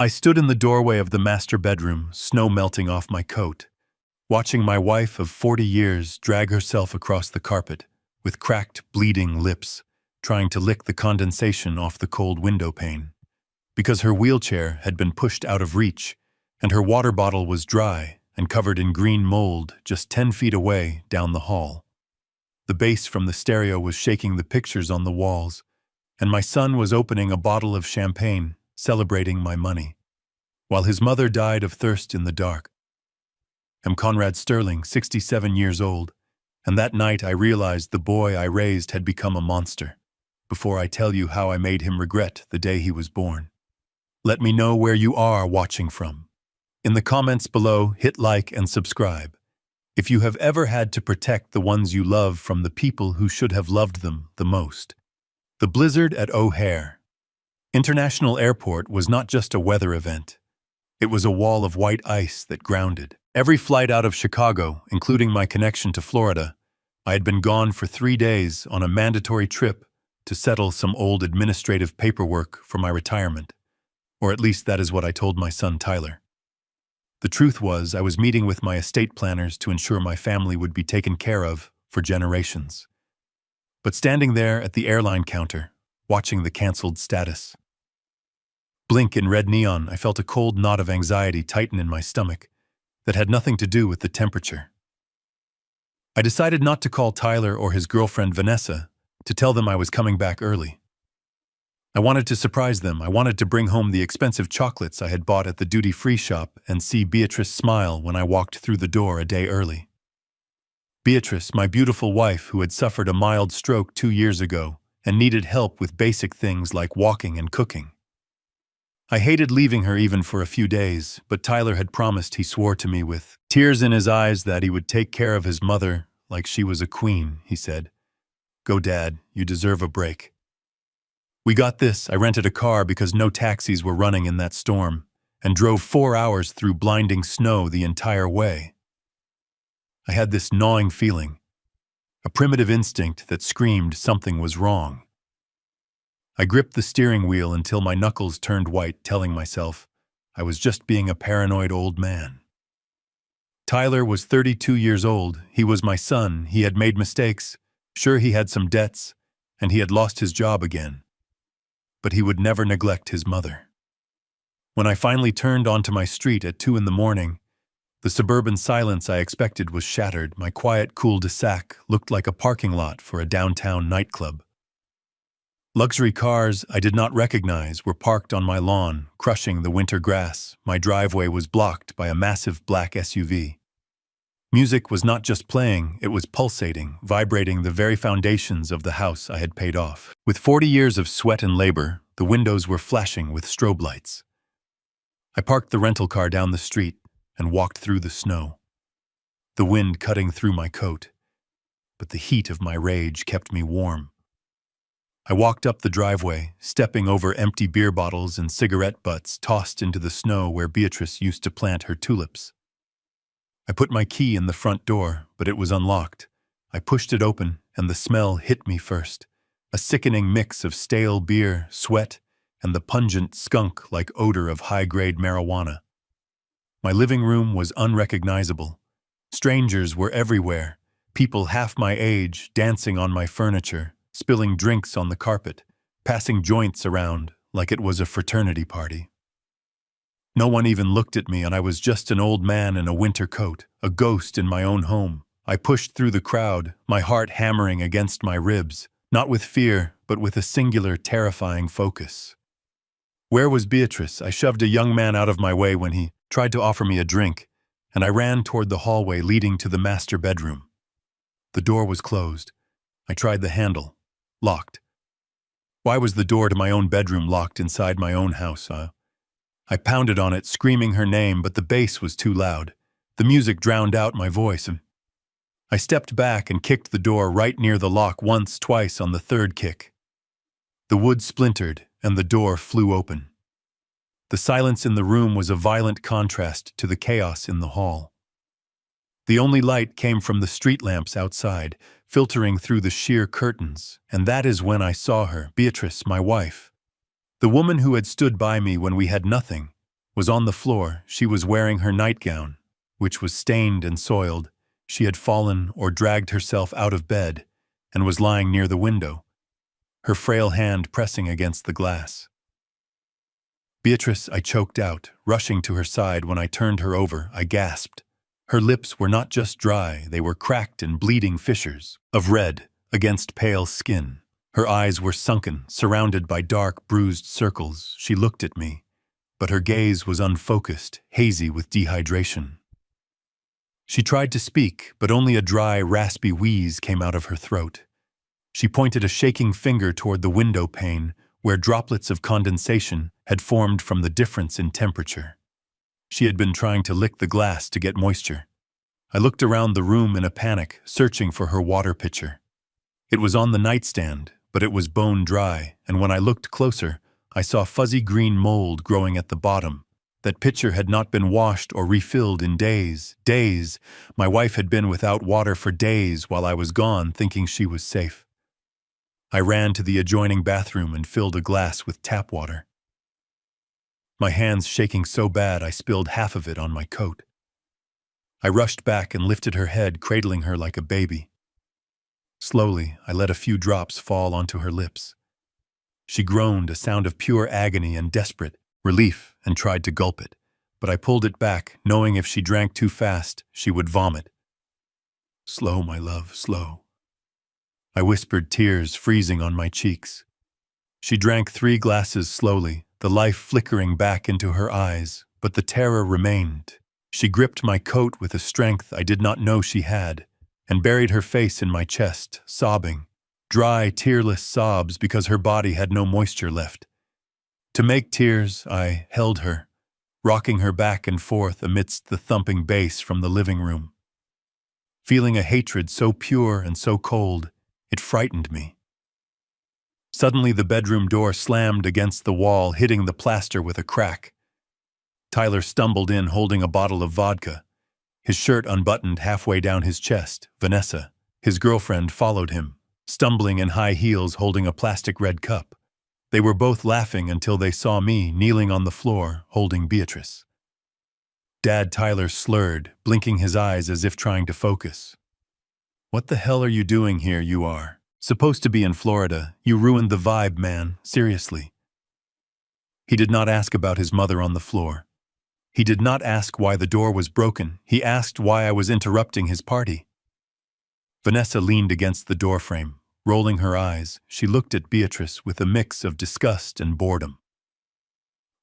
I stood in the doorway of the master bedroom, snow melting off my coat, watching my wife of 40 years drag herself across the carpet, with cracked, bleeding lips, trying to lick the condensation off the cold window pane. Because her wheelchair had been pushed out of reach, and her water bottle was dry and covered in green mold just 10 feet away down the hall. The bass from the stereo was shaking the pictures on the walls, and my son was opening a bottle of champagne, celebrating my money, while his mother died of thirst in the dark. I'm Conrad Sterling, 67 years old, and that night I realized the boy I raised had become a monster, before I tell you how I made him regret the day he was born. Let me know where you are watching from. In the comments below, hit like and subscribe. If you have ever had to protect the ones you love from the people who should have loved them the most. The blizzard at O'Hare International Airport was not just a weather event. It was a wall of white ice that grounded. Every flight out of Chicago, including my connection to Florida, I had been gone for 3 days on a mandatory trip to settle some old administrative paperwork for my retirement. Or at least that is what I told my son Tyler. The truth was, I was meeting with my estate planners to ensure my family would be taken care of for generations. But standing there at the airline counter, watching the canceled status blink in red neon, I felt a cold knot of anxiety tighten in my stomach that had nothing to do with the temperature. I decided not to call Tyler or his girlfriend Vanessa to tell them I was coming back early. I wanted to surprise them. I wanted to bring home the expensive chocolates I had bought at the duty-free shop and see Beatrice smile when I walked through the door a day early. Beatrice, my beautiful wife who had suffered a mild stroke 2 years ago and needed help with basic things like walking and cooking. I hated leaving her even for a few days, but Tyler had promised, he swore to me with tears in his eyes, that he would take care of his mother like she was a queen, he said. Go, Dad, you deserve a break. We got this. I rented a car because no taxis were running in that storm, and drove 4 hours through blinding snow the entire way. I had this gnawing feeling, a primitive instinct that screamed something was wrong. I gripped the steering wheel until my knuckles turned white, telling myself I was just being a paranoid old man. Tyler was 32 years old. He was my son. He had made mistakes. Sure, he had some debts, and he had lost his job again. But he would never neglect his mother. When I finally turned onto my street at 2 a.m, the suburban silence I expected was shattered. My quiet cul-de-sac looked like a parking lot for a downtown nightclub. Luxury cars I did not recognize were parked on my lawn, crushing the winter grass. My driveway was blocked by a massive black SUV. Music was not just playing, it was pulsating, vibrating the very foundations of the house I had paid off. With 40 years of sweat and labor, the windows were flashing with strobe lights. I parked the rental car down the street and walked through the snow, the wind cutting through my coat, but the heat of my rage kept me warm. I walked up the driveway, stepping over empty beer bottles and cigarette butts tossed into the snow where Beatrice used to plant her tulips. I put my key in the front door, but it was unlocked. I pushed it open, and the smell hit me first, a sickening mix of stale beer, sweat, and the pungent skunk-like odor of high-grade marijuana. My living room was unrecognizable. Strangers were everywhere, people half my age dancing on my furniture, spilling drinks on the carpet, passing joints around like it was a fraternity party. No one even looked at me, and I was just an old man in a winter coat, a ghost in my own home. I pushed through the crowd, my heart hammering against my ribs, not with fear, but with a singular, terrifying focus. Where was Beatrice? I shoved a young man out of my way when he tried to offer me a drink, and I ran toward the hallway leading to the master bedroom. The door was closed. I tried the handle. Locked. Why was the door to my own bedroom locked inside my own house? I pounded on it, screaming her name, but the bass was too loud. The music drowned out my voice. I stepped back and kicked the door right near the lock once, twice. On the third kick, the wood splintered and the door flew open. The silence in the room was a violent contrast to the chaos in the hall. The only light came from the street lamps outside, filtering through the sheer curtains, and that is when I saw her, Beatrice, my wife. The woman who had stood by me when we had nothing, was on the floor. She was wearing her nightgown, which was stained and soiled. She had fallen or dragged herself out of bed and was lying near the window, her frail hand pressing against the glass. "Beatrice," I choked out, rushing to her side. When I turned her over, I gasped. Her lips were not just dry, they were cracked and bleeding fissures of red against pale skin. Her eyes were sunken, surrounded by dark, bruised circles. She looked at me, but her gaze was unfocused, hazy with dehydration. She tried to speak, but only a dry, raspy wheeze came out of her throat. She pointed a shaking finger toward the window pane, where droplets of condensation had formed from the difference in temperature. She had been trying to lick the glass to get moisture. I looked around the room in a panic, searching for her water pitcher. It was on the nightstand, but it was bone dry, and when I looked closer, I saw fuzzy green mold growing at the bottom. That pitcher had not been washed or refilled in days. Days. My wife had been without water for days while I was gone, thinking she was safe. I ran to the adjoining bathroom and filled a glass with tap water. My hands shaking so bad I spilled half of it on my coat. I rushed back and lifted her head, cradling her like a baby. Slowly, I let a few drops fall onto her lips. She groaned, a sound of pure agony and desperate relief, and tried to gulp it, but I pulled it back, knowing if she drank too fast, she would vomit. "Slow, my love, slow." I whispered, tears freezing on my cheeks. She drank 3 glasses slowly, the life flickering back into her eyes, but the terror remained. She gripped my coat with a strength I did not know she had, and buried her face in my chest, sobbing, dry, tearless sobs because her body had no moisture left. To make tears, I held her, rocking her back and forth amidst the thumping bass from the living room. Feeling a hatred so pure and so cold, it frightened me. Suddenly the bedroom door slammed against the wall, hitting the plaster with a crack. Tyler stumbled in holding a bottle of vodka, his shirt unbuttoned halfway down his chest. Vanessa, his girlfriend, followed him, stumbling in high heels holding a plastic red cup. They were both laughing until they saw me kneeling on the floor holding Beatrice. "Dad," Tyler slurred, blinking his eyes as if trying to focus. "What the hell are you doing here? You are supposed to be in Florida. You ruined the vibe, man. Seriously." He did not ask about his mother on the floor. He did not ask why the door was broken. He asked why I was interrupting his party. Vanessa leaned against the doorframe. Rolling her eyes, she looked at Beatrice with a mix of disgust and boredom.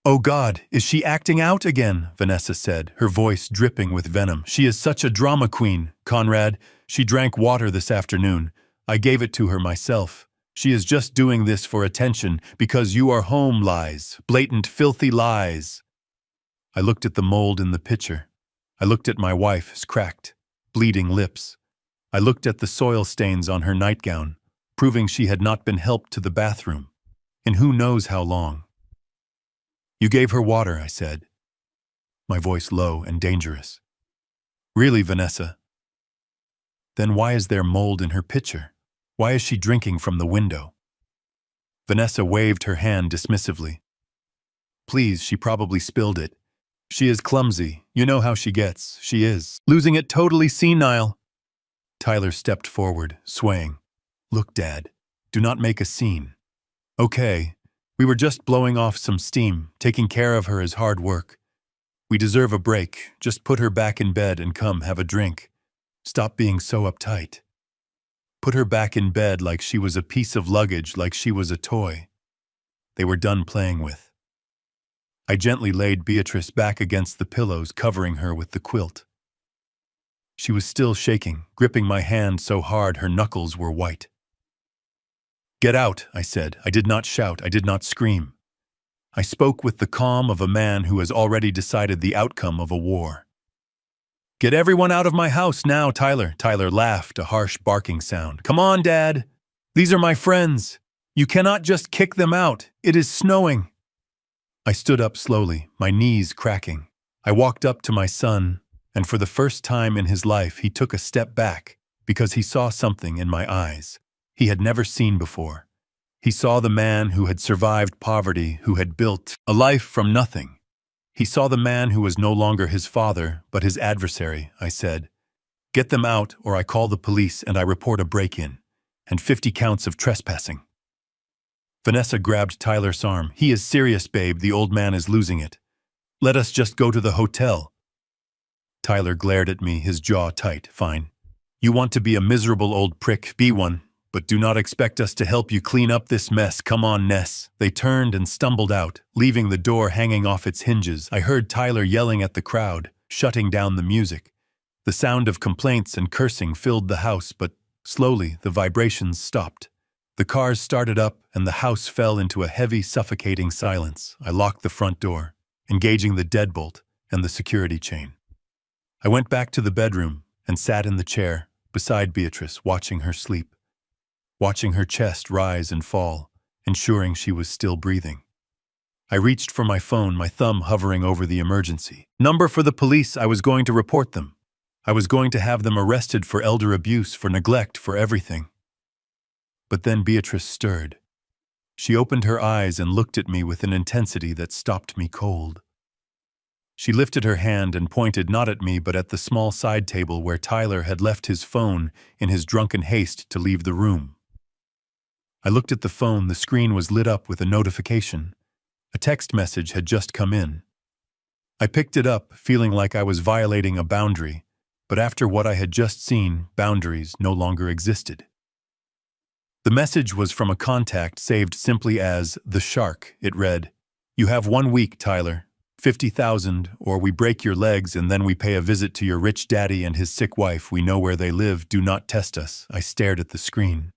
"Oh God, is she acting out again?" Vanessa said, her voice dripping with venom. "She is such a drama queen, Conrad. She drank water this afternoon. I gave it to her myself. She is just doing this for attention because you are home. Lies. Blatant, filthy lies." I looked at the mold in the pitcher. I looked at my wife's cracked, bleeding lips. I looked at the soil stains on her nightgown, proving she had not been helped to the bathroom, in who knows how long. "You gave her water," I said, my voice low and dangerous. "Really, Vanessa?" "Then why is there mold in her pitcher? Why is she drinking from the window?" Vanessa waved her hand dismissively. "Please, she probably spilled it. She is clumsy. You know how she gets. She is losing it, totally senile." Tyler stepped forward, swaying. "Look, Dad, do not make a scene." "Okay, we were just blowing off some steam. Taking care of her is hard work. We deserve a break. Just put her back in bed and come have a drink. Stop being so uptight. Put her back in bed like she was a piece of luggage, like she was a toy they were done playing with." I gently laid Beatrice back against the pillows, covering her with the quilt. She was still shaking, gripping my hand so hard her knuckles were white. "Get out," I said. I did not shout. I did not scream. I spoke with the calm of a man who has already decided the outcome of a war. "Get everyone out of my house now, Tyler." Tyler laughed, a harsh barking sound. "Come on, Dad. These are my friends. You cannot just kick them out. It is snowing." I stood up slowly, my knees cracking. I walked up to my son, and for the first time in his life he took a step back because he saw something in my eyes he had never seen before. He saw the man who had survived poverty, who had built a life from nothing. He saw the man who was no longer his father, but his adversary, I said. Get them out, or I call the police and I report a break-in, and 50 counts of trespassing. Vanessa grabbed Tyler's arm. He is serious, babe, the old man is losing it. Let us just go to the hotel. Tyler glared at me, his jaw tight. Fine. You want to be a miserable old prick, be one, but do not expect us to help you clean up this mess. Come on, Ness. They turned and stumbled out, leaving the door hanging off its hinges. I heard Tyler yelling at the crowd, shutting down the music. The sound of complaints and cursing filled the house, but slowly the vibrations stopped. The cars started up and the house fell into a heavy, suffocating silence. I locked the front door, engaging the deadbolt and the security chain. I went back to the bedroom and sat in the chair beside Beatrice, watching her sleep, watching her chest rise and fall, ensuring she was still breathing. I reached for my phone, my thumb hovering over the emergency number for the police. I was going to report them. I was going to have them arrested for elder abuse, for neglect, for everything. But then Beatrice stirred. She opened her eyes and looked at me with an intensity that stopped me cold. She lifted her hand and pointed not at me but at the small side table where Tyler had left his phone in his drunken haste to leave the room. I looked at the phone. The screen was lit up with a notification. A text message had just come in. I picked it up, feeling like I was violating a boundary, but after what I had just seen, boundaries no longer existed. The message was from a contact saved simply as The Shark. It read, "You have 1 week, Tyler. 50,000, or we break your legs and then we pay a visit to your rich daddy and his sick wife. We know where they live. Do not test us." I stared at the screen,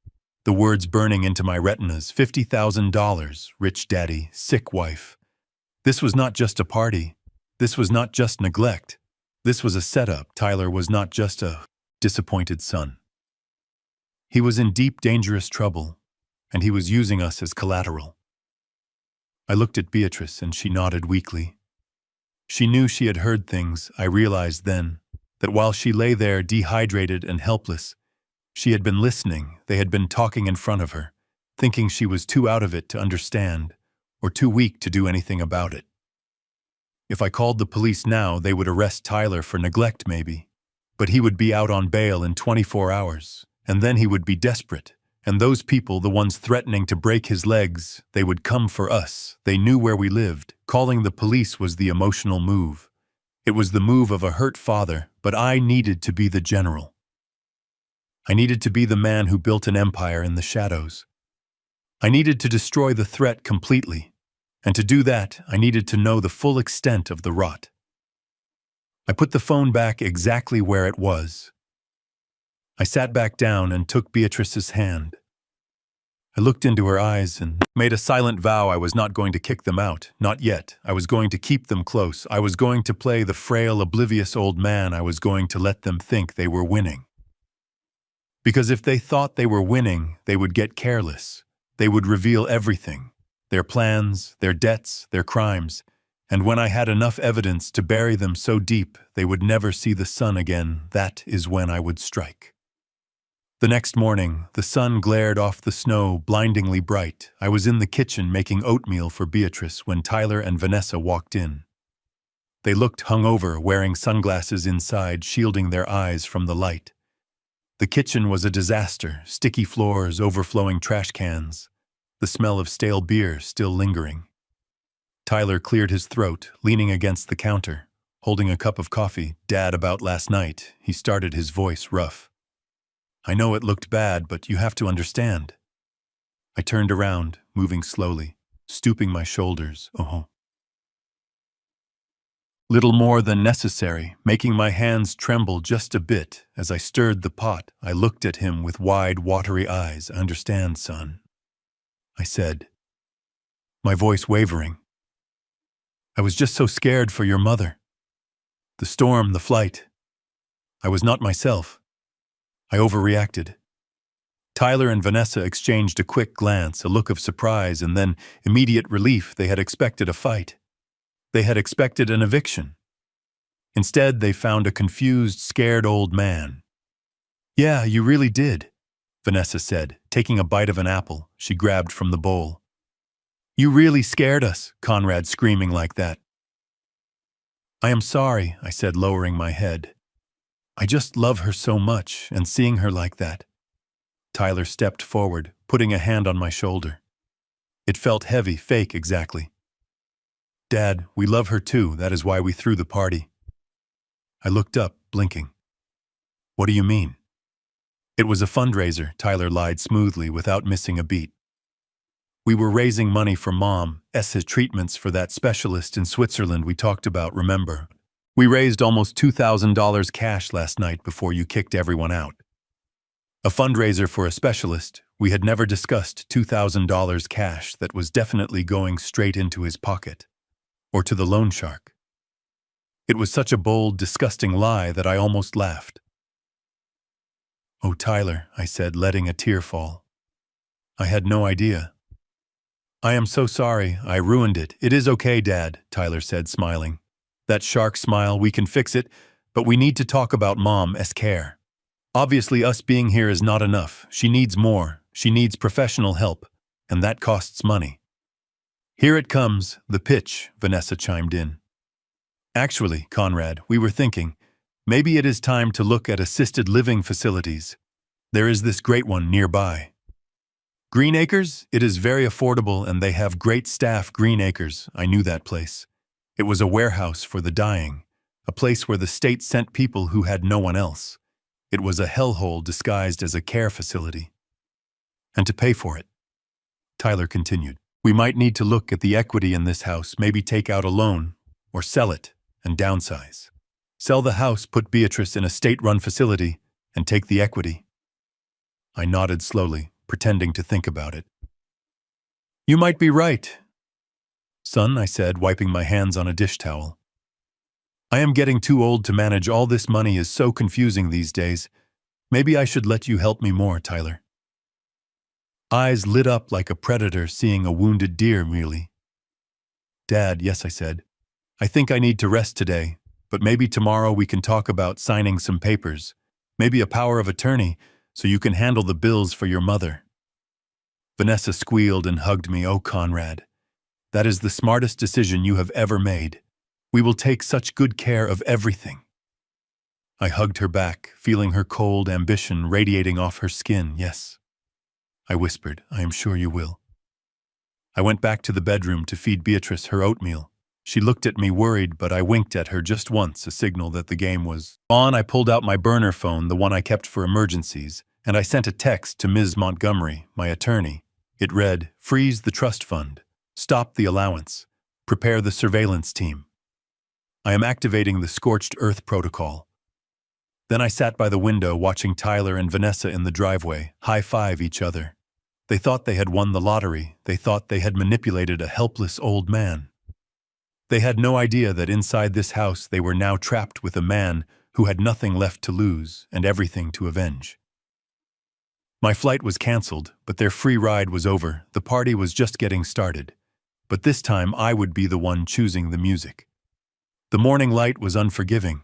the words burning into my retinas. $50,000, rich daddy, sick wife. This was not just a party. This was not just neglect. This was a setup. Tyler was not just a disappointed son. He was in deep, dangerous trouble, and he was using us as collateral. I looked at Beatrice and she nodded weakly. She knew she had heard things. I realized then that while she lay there dehydrated and helpless, she had been listening. They had been talking in front of her, thinking she was too out of it to understand, or too weak to do anything about it. If I called the police now, they would arrest Tyler for neglect maybe, but he would be out on bail in 24 hours, and then he would be desperate. And those people, the ones threatening to break his legs, they would come for us. They knew where we lived. Calling the police was the emotional move. It was the move of a hurt father, but I needed to be the general. I needed to be the man who built an empire in the shadows. I needed to destroy the threat completely, and to do that, I needed to know the full extent of the rot. I put the phone back exactly where it was. I sat back down and took Beatrice's hand. I looked into her eyes and made a silent vow I was not going to kick them out, not yet. I was going to keep them close. I was going to play the frail, oblivious old man. I was going to let them think they were winning. Because if they thought they were winning, they would get careless. They would reveal everything, their plans, their debts, their crimes. And when I had enough evidence to bury them so deep, they would never see the sun again. That is when I would strike. The next morning, the sun glared off the snow, blindingly bright. I was in the kitchen making oatmeal for Beatrice when Tyler and Vanessa walked in. They looked hungover, wearing sunglasses inside, shielding their eyes from the light. The kitchen was a disaster, sticky floors, overflowing trash cans, the smell of stale beer still lingering. Tyler cleared his throat, leaning against the counter, holding a cup of coffee. "Dad, about last night," he started, his voice rough. "I know it looked bad, but you have to understand." I turned around, moving slowly, stooping my shoulders. Little more than necessary, making my hands tremble just a bit as I stirred the pot. I looked at him with wide, watery eyes. "I understand, son," I said, my voice wavering. "I was just so scared for your mother. The storm, the flight. I was not myself. I overreacted." Tyler and Vanessa exchanged a quick glance, a look of surprise, and then immediate relief. They had expected a fight. They had expected an eviction. Instead, they found a confused, scared old man. "Yeah, you really did," Vanessa said, taking a bite of an apple she grabbed from the bowl. "You really scared us," Conrad screaming like that. I am sorry, I said, lowering my head. I just love her so much, and seeing her like that. Tyler stepped forward, putting a hand on my shoulder. It felt heavy, fake exactly. Dad, we love her too, that is why we threw the party. I looked up, blinking. What do you mean? It was a fundraiser, Tyler lied smoothly without missing a beat. We were raising money for Mom's treatments for that specialist in Switzerland we talked about, remember? We raised almost $2,000 cash last night before you kicked everyone out. A fundraiser for a specialist, we had never discussed $2,000 cash that was definitely going straight into his pocket. Or to the loan shark. It was such a bold, disgusting lie that I almost laughed. Oh, Tyler, I said, letting a tear fall. I had no idea. I am so sorry, I ruined it. It is okay, Dad, Tyler said, smiling. That shark smile, we can fix it, but we need to talk about Mom's care. Obviously, us being here is not enough. She needs more. She needs professional help, and that costs money. Here it comes, the pitch, Vanessa chimed in. Actually, Conrad, we were thinking, maybe it is time to look at assisted living facilities. There is this great one nearby. Green Acres? It is very affordable and they have great staff. Green Acres, I knew that place. It was a warehouse for the dying, a place where the state sent people who had no one else. It was a hellhole disguised as a care facility. And to pay for it, Tyler continued, we might need to look at the equity in this house, maybe take out a loan, or sell it and downsize. Sell the house, put Beatrice in a state-run facility, and take the equity. I nodded slowly, pretending to think about it. You might be right. Son, I said, wiping my hands on a dish towel. I am getting too old to manage all this. Money is so confusing these days. Maybe I should let you help me more, Tyler. Eyes lit up like a predator seeing a wounded deer, really. Dad, yes, I said. I think I need to rest today, but maybe tomorrow we can talk about signing some papers. Maybe a power of attorney, so you can handle the bills for your mother. Vanessa squealed and hugged me. Oh, Conrad, that is the smartest decision you have ever made. We will take such good care of everything. I hugged her back, feeling her cold ambition radiating off her skin. Yes, I whispered, I am sure you will. I went back to the bedroom to feed Beatrice her oatmeal. She looked at me worried, but I winked at her just once, a signal that the game was on. I pulled out my burner phone, the one I kept for emergencies, and I sent a text to Ms. Montgomery, my attorney. It read, freeze the trust fund, stop the allowance, prepare the surveillance team. I am activating the scorched earth protocol. Then I sat by the window watching Tyler and Vanessa in the driveway high-five each other. They thought they had won the lottery. They thought they had manipulated a helpless old man. They had no idea that inside this house they were now trapped with a man who had nothing left to lose and everything to avenge. My flight was canceled, but their free ride was over. The party was just getting started. But this time I would be the one choosing the music. The morning light was unforgiving.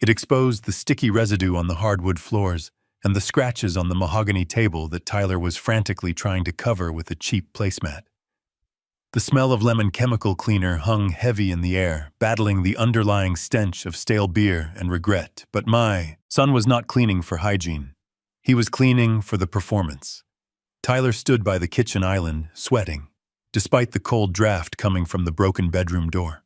It exposed the sticky residue on the hardwood floors and the scratches on the mahogany table that Tyler was frantically trying to cover with a cheap placemat. The smell of lemon chemical cleaner hung heavy in the air, battling the underlying stench of stale beer and regret. But my son was not cleaning for hygiene. He was cleaning for the performance. Tyler stood by the kitchen island, sweating, despite the cold draft coming from the broken bedroom door.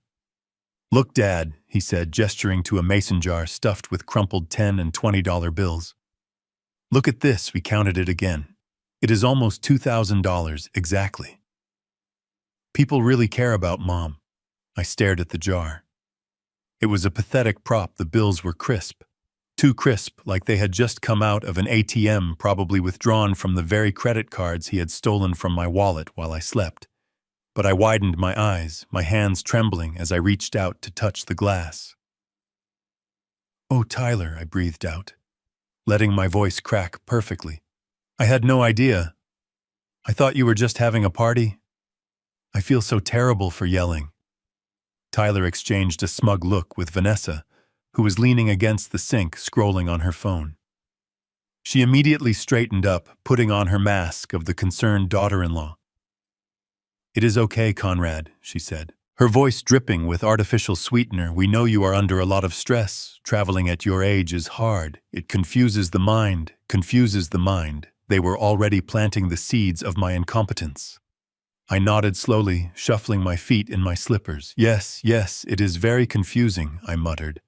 Look, Dad, he said, gesturing to a mason jar stuffed with crumpled $10 and $20 bills. Look at this, we counted it again. It is almost $2,000 exactly. People really care about Mom. I stared at the jar. It was a pathetic prop. The bills were crisp. Too crisp, like they had just come out of an ATM, probably withdrawn from the very credit cards he had stolen from my wallet while I slept. But I widened my eyes, my hands trembling as I reached out to touch the glass. Oh, Tyler, I breathed out, letting my voice crack perfectly. I had no idea. I thought you were just having a party. I feel so terrible for yelling. Tyler exchanged a smug look with Vanessa, who was leaning against the sink, scrolling on her phone. She immediately straightened up, putting on her mask of the concerned daughter-in-law. It is okay, Conrad, she said. Her voice dripping with artificial sweetener. We know you are under a lot of stress. Traveling at your age is hard. It confuses the mind. They were already planting the seeds of my incompetence. I nodded slowly, shuffling my feet in my slippers. Yes, it is very confusing, I muttered.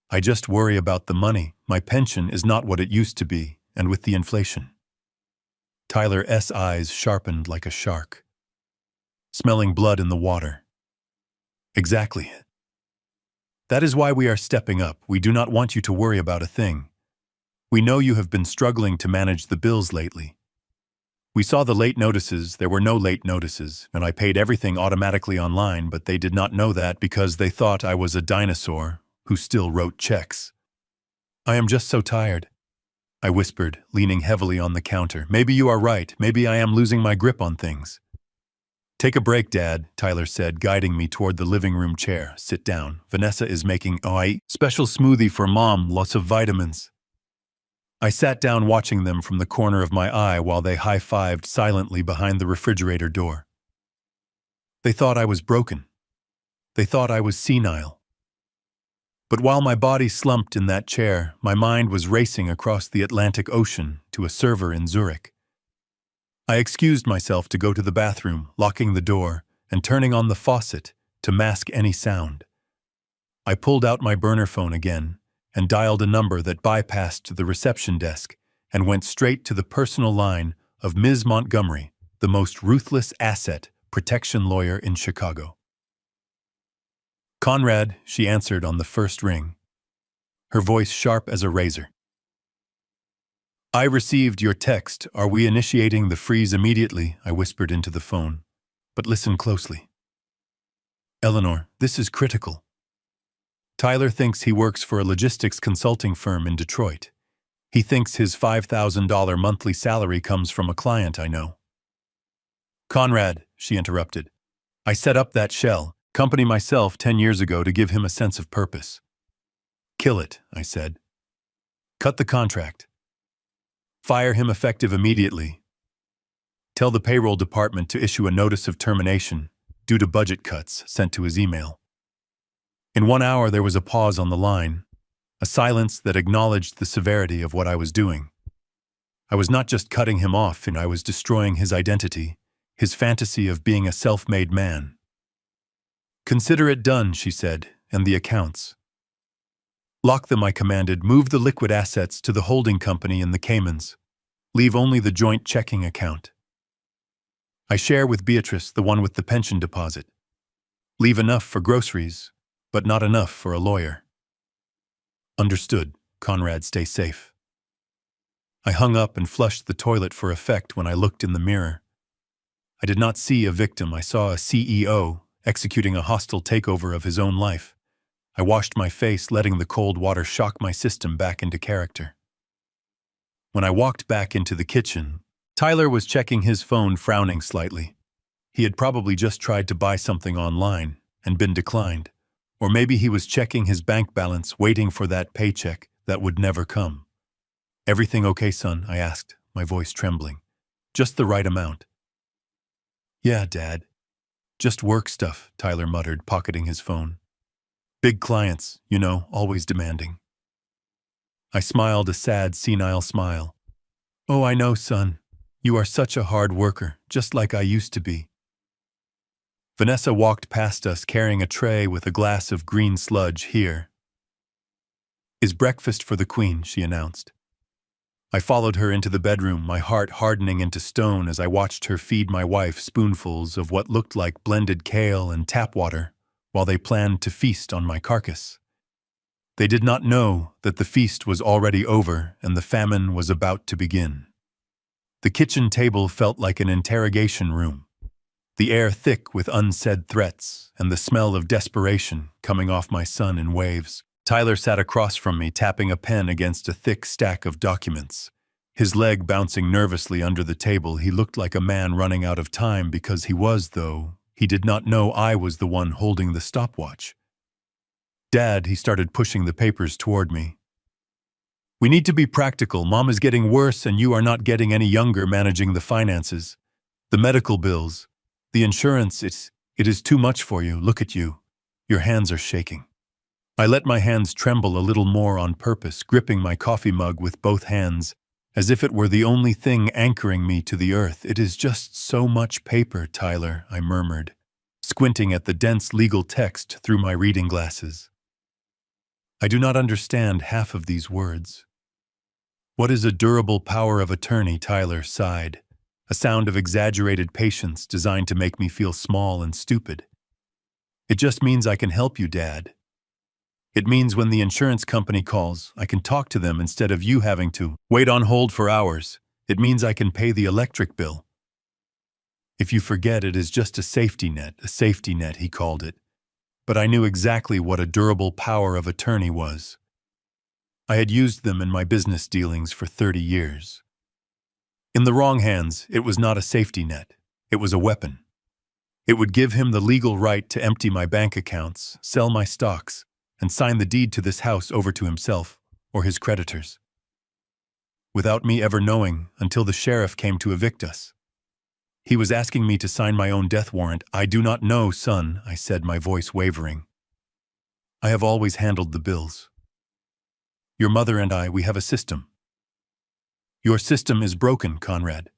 I just worry about the money. My pension is not what it used to be, and with the inflation. Tyler's eyes sharpened like a shark. Smelling blood in the water. Exactly. That is why we are stepping up. We do not want you to worry about a thing. We know you have been struggling to manage the bills lately. We saw the late notices. There were no late notices, and I paid everything automatically online, but they did not know that because they thought I was a dinosaur who still wrote checks. I am just so tired, I whispered, leaning heavily on the counter. Maybe you are right. Maybe I am losing my grip on things. Take a break, Dad, Tyler said, guiding me toward the living room chair. Sit down. Vanessa is making a special smoothie for Mom, lots of vitamins. I sat down watching them from the corner of my eye while they high-fived silently behind the refrigerator door. They thought I was broken. They thought I was senile. But while my body slumped in that chair, my mind was racing across the Atlantic Ocean to a server in Zurich. I excused myself to go to the bathroom, locking the door and turning on the faucet to mask any sound. I pulled out my burner phone again and dialed a number that bypassed the reception desk and went straight to the personal line of Ms. Montgomery, the most ruthless asset protection lawyer in Chicago. Conrad, she answered on the first ring, her voice sharp as a razor. I received your text. Are we initiating the freeze immediately? I whispered into the phone. But listen closely. Eleanor, this is critical. Tyler thinks he works for a logistics consulting firm in Detroit. He thinks his $5,000 monthly salary comes from a client I know. Conrad, she interrupted. I set up that shell company myself 10 years ago to give him a sense of purpose. Kill it, I said. Cut the contract. Fire him effective immediately. Tell the payroll department to issue a notice of termination due to budget cuts sent to his email. In 1 hour there was a pause on the line, a silence that acknowledged the severity of what I was doing. I was not just cutting him off, and I was destroying his identity, his fantasy of being a self-made man. Consider it done, she said, and the accounts. Lock them, I commanded. Move the liquid assets to the holding company in the Caymans. Leave only the joint checking account. I share with Beatrice, the one with the pension deposit. Leave enough for groceries, but not enough for a lawyer. Understood. Conrad, stay safe. I hung up and flushed the toilet for effect when I looked in the mirror. I did not see a victim. I saw a CEO executing a hostile takeover of his own life. I washed my face, letting the cold water shock my system back into character. When I walked back into the kitchen, Tyler was checking his phone, frowning slightly. He had probably just tried to buy something online and been declined. Or maybe he was checking his bank balance, waiting for that paycheck that would never come. Everything okay, son? I asked, my voice trembling. Just the right amount. Yeah, Dad. Just work stuff, Tyler muttered, pocketing his phone. Big clients, you know, always demanding. I smiled a sad, senile smile. Oh, I know, son. You are such a hard worker, just like I used to be. Vanessa walked past us carrying a tray with a glass of green sludge. Here is breakfast for the Queen, she announced. I followed her into the bedroom, my heart hardening into stone as I watched her feed my wife spoonfuls of what looked like blended kale and tap water while they planned to feast on my carcass. They did not know that the feast was already over and the famine was about to begin. The kitchen table felt like an interrogation room, the air thick with unsaid threats and the smell of desperation coming off my son in waves. Tyler sat across from me, tapping a pen against a thick stack of documents. His leg bouncing nervously under the table, he looked like a man running out of time because he was, though. He did not know I was the one holding the stopwatch. Dad, he started pushing the papers toward me. We need to be practical. Mom is getting worse and you are not getting any younger managing the finances. The medical bills, the insurance, It is too much for you, look at you. Your hands are shaking. I let my hands tremble a little more on purpose, gripping my coffee mug with both hands, as if it were the only thing anchoring me to the earth. It is just so much paper, Tyler, I murmured, squinting at the dense legal text through my reading glasses. I do not understand half of these words. What is a durable power of attorney? Tyler sighed, a sound of exaggerated patience designed to make me feel small and stupid. It just means I can help you, Dad. It means when the insurance company calls, I can talk to them instead of you having to wait on hold for hours. It means I can pay the electric bill. If you forget, it is just a safety net, he called it. But I knew exactly what a durable power of attorney was. I had used them in my business dealings for 30 years. In the wrong hands, it was not a safety net. It was a weapon. It would give him the legal right to empty my bank accounts, sell my stocks, and sign the deed to this house over to himself or his creditors. Without me ever knowing, until the sheriff came to evict us. He was asking me to sign my own death warrant. I do not know, son, I said, my voice wavering. I have always handled the bills. Your mother and I, we have a system. Your system is broken, Conrad.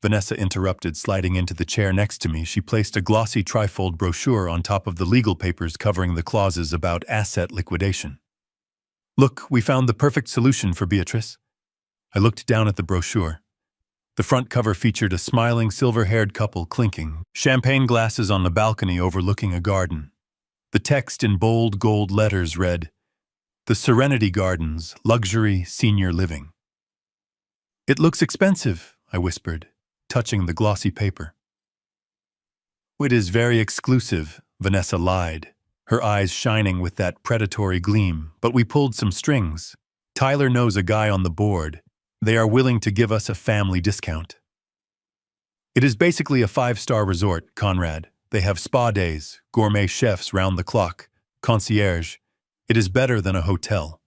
Vanessa interrupted, sliding into the chair next to me. She placed a glossy trifold brochure on top of the legal papers covering the clauses about asset liquidation. Look, we found the perfect solution for Beatrice. I looked down at the brochure. The front cover featured a smiling, silver-haired couple clinking champagne glasses on the balcony overlooking a garden. The text in bold gold letters read, "The Serenity Gardens, Luxury Senior Living." It looks expensive, I whispered, touching the glossy paper. It is very exclusive, Vanessa lied, her eyes shining with that predatory gleam, but we pulled some strings. Tyler knows a guy on the board. They are willing to give us a family discount. It is basically a 5-star resort, Conrad. They have spa days, gourmet chefs round the clock, concierge. It is better than a hotel.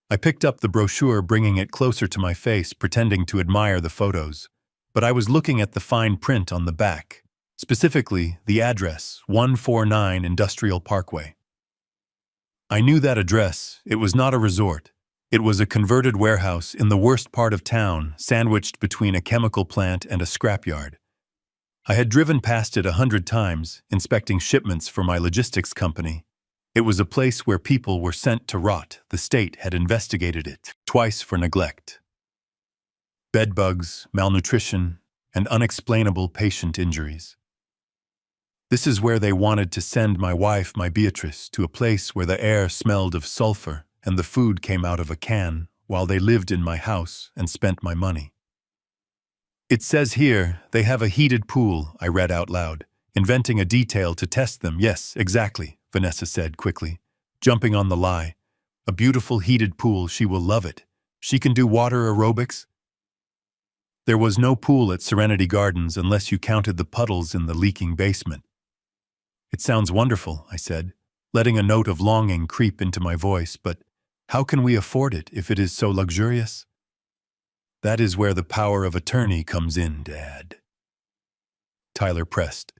I picked up the brochure, bringing it closer to my face, pretending to admire the photos. But I was looking at the fine print on the back, specifically the address, 149 Industrial Parkway. I knew that address. It was not a resort. It was a converted warehouse in the worst part of town, sandwiched between a chemical plant and a scrapyard. I had driven past it 100 times, inspecting shipments for my logistics company. It was a place where people were sent to rot. The state had investigated it twice for neglect. Bedbugs, malnutrition, and unexplainable patient injuries. This is where they wanted to send my wife, my Beatrice, to a place where the air smelled of sulfur and the food came out of a can, while they lived in my house and spent my money. It says here, they have a heated pool, I read out loud, inventing a detail to test them. Yes, exactly, Vanessa said quickly, jumping on the lie. A beautiful heated pool, she will love it. She can do water aerobics. There was no pool at Serenity Gardens unless you counted the puddles in the leaking basement. It sounds wonderful, I said, letting a note of longing creep into my voice, but how can we afford it if it is so luxurious? That is where the power of attorney comes in, Dad. Tyler pressed,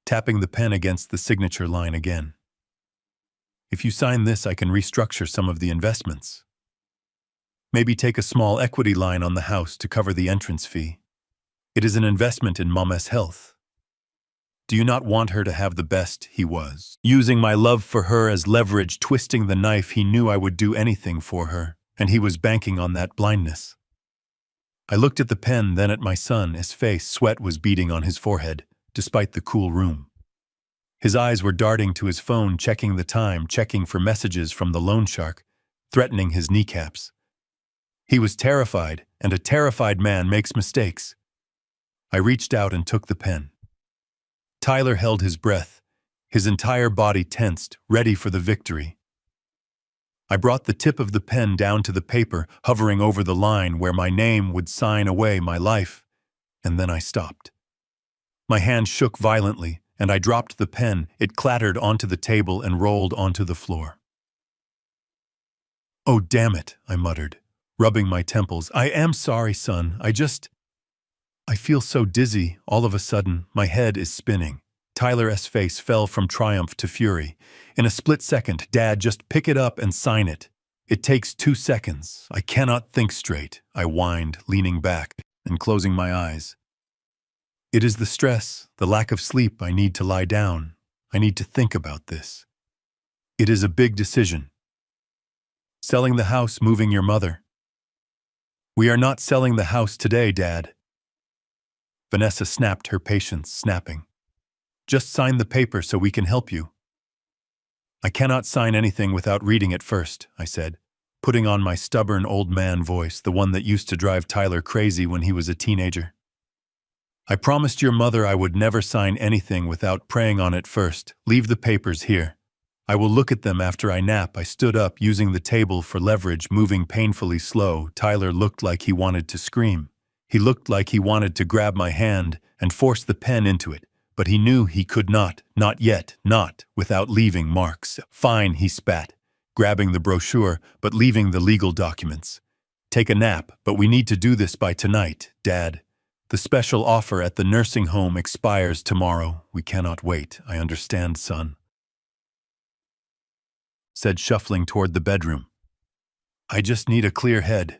tapping the pen against the signature line again. If you sign this, I can restructure some of the investments. Maybe take a small equity line on the house to cover the entrance fee. It is an investment in Mama's health. Do you not want her to have the best? He was using my love for her as leverage, twisting the knife. He knew I would do anything for her, and he was banking on that blindness. I looked at the pen, then at my son. His face, sweat was beading on his forehead, despite the cool room. His eyes were darting to his phone, checking the time, checking for messages from the loan shark, threatening his kneecaps. He was terrified, and a terrified man makes mistakes. I reached out and took the pen. Tyler held his breath, his entire body tensed, ready for the victory. I brought the tip of the pen down to the paper, hovering over the line where my name would sign away my life, and then I stopped. My hand shook violently, and I dropped the pen. It clattered onto the table and rolled onto the floor. Oh, damn it, I muttered, rubbing my temples. I am sorry, son. I feel so dizzy. All of a sudden, my head is spinning. Tyler's face fell from triumph to fury. In a split second, Dad, just pick it up and sign it. It takes 2 seconds. I cannot think straight, I whined, leaning back and closing my eyes. It is the stress, the lack of sleep. I need to lie down. I need to think about this. It is a big decision. Selling the house, moving your mother. We are not selling the house today, Dad. Vanessa snapped, her patience snapping. Just sign the paper so we can help you. I cannot sign anything without reading it first, I said, putting on my stubborn old man voice, the one that used to drive Tyler crazy when he was a teenager. I promised your mother I would never sign anything without praying on it first. Leave the papers here. I will look at them after I nap. I stood up, using the table for leverage, moving painfully slow. Tyler looked like he wanted to scream. He looked like he wanted to grab my hand and force the pen into it, but he knew he could not yet, not without leaving marks. Fine, he spat, grabbing the brochure but leaving the legal documents. Take a nap, but we need to do this by tonight, Dad. The special offer at the nursing home expires tomorrow. We cannot wait. I understand, son, said, shuffling toward the bedroom. I just need a clear head.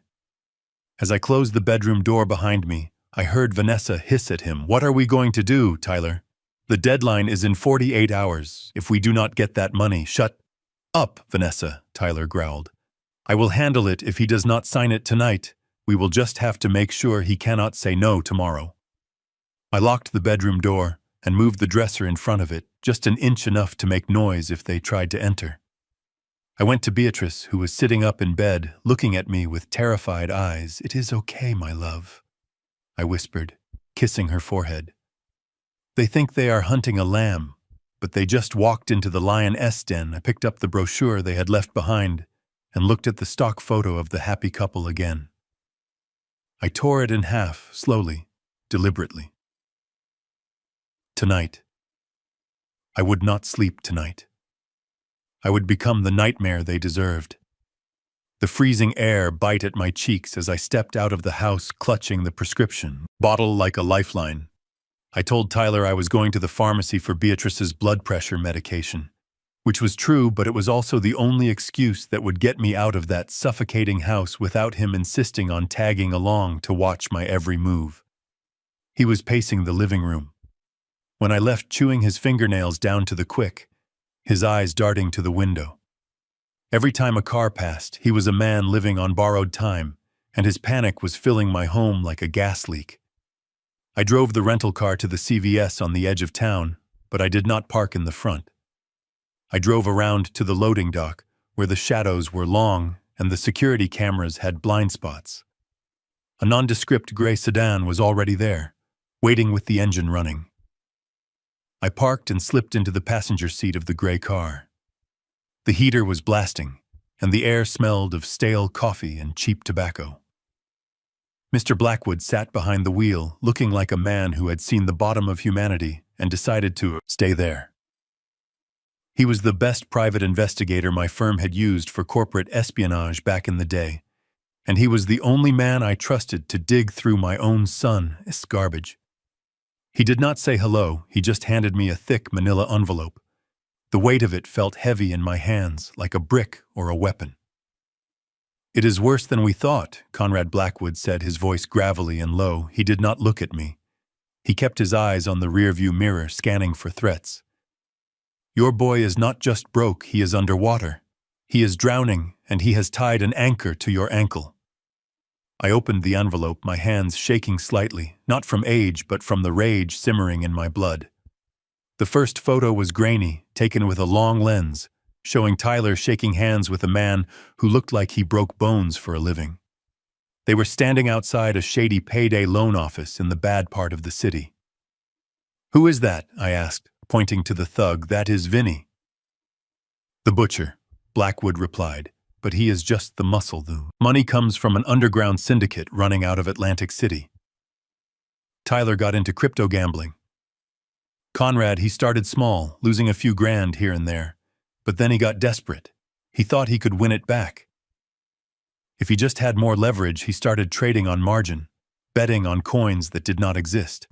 As I closed the bedroom door behind me, I heard Vanessa hiss at him. What are we going to do, Tyler? The deadline is in 48 hours. If we do not get that money, shut up, Vanessa, Tyler growled. I will handle it if he does not sign it tonight. We will just have to make sure he cannot say no tomorrow. I locked the bedroom door and moved the dresser in front of it, just an inch enough to make noise if they tried to enter. I went to Beatrice, who was sitting up in bed, looking at me with terrified eyes. It is okay, my love, I whispered, kissing her forehead. They think they are hunting a lamb, but they just walked into the lion's den. I picked up the brochure they had left behind and looked at the stock photo of the happy couple again. I tore it in half, slowly, deliberately. Tonight. I would not sleep tonight. I would become the nightmare they deserved. The freezing air bite at my cheeks as I stepped out of the house, clutching the prescription bottle like a lifeline. I told Tyler I was going to the pharmacy for Beatrice's blood pressure medication, which was true, but it was also the only excuse that would get me out of that suffocating house without him insisting on tagging along to watch my every move. He was pacing the living room. When I left, chewing his fingernails down to the quick, his eyes darting to the window. Every time a car passed, he was a man living on borrowed time, and his panic was filling my home like a gas leak. I drove the rental car to the CVS on the edge of town, but I did not park in the front. I drove around to the loading dock, where the shadows were long and the security cameras had blind spots. A nondescript gray sedan was already there, waiting with the engine running. I parked and slipped into the passenger seat of the gray car. The heater was blasting, and the air smelled of stale coffee and cheap tobacco. Mr. Blackwood sat behind the wheel, looking like a man who had seen the bottom of humanity and decided to stay there. He was the best private investigator my firm had used for corporate espionage back in the day, and he was the only man I trusted to dig through my own son's garbage. He did not say hello, he just handed me a thick manila envelope. The weight of it felt heavy in my hands, like a brick or a weapon. It is worse than we thought, Conrad Blackwood said, his voice gravelly and low. He did not look at me. He kept his eyes on the rearview mirror, scanning for threats. Your boy is not just broke, he is underwater. He is drowning, and he has tied an anchor to your ankle. I opened the envelope, my hands shaking slightly, not from age, but from the rage simmering in my blood. The first photo was grainy, taken with a long lens, showing Tyler shaking hands with a man who looked like he broke bones for a living. They were standing outside a shady payday loan office in the bad part of the city. Who is that? I asked, pointing to the thug. That is Vinny. The butcher, Blackwood replied, but he is just the muscle, though. Money comes from an underground syndicate running out of Atlantic City. Tyler got into crypto gambling. Conrad, he started small, losing a few grand here and there. But then he got desperate. He thought he could win it back. If he just had more leverage, he started trading on margin, betting on coins that did not exist.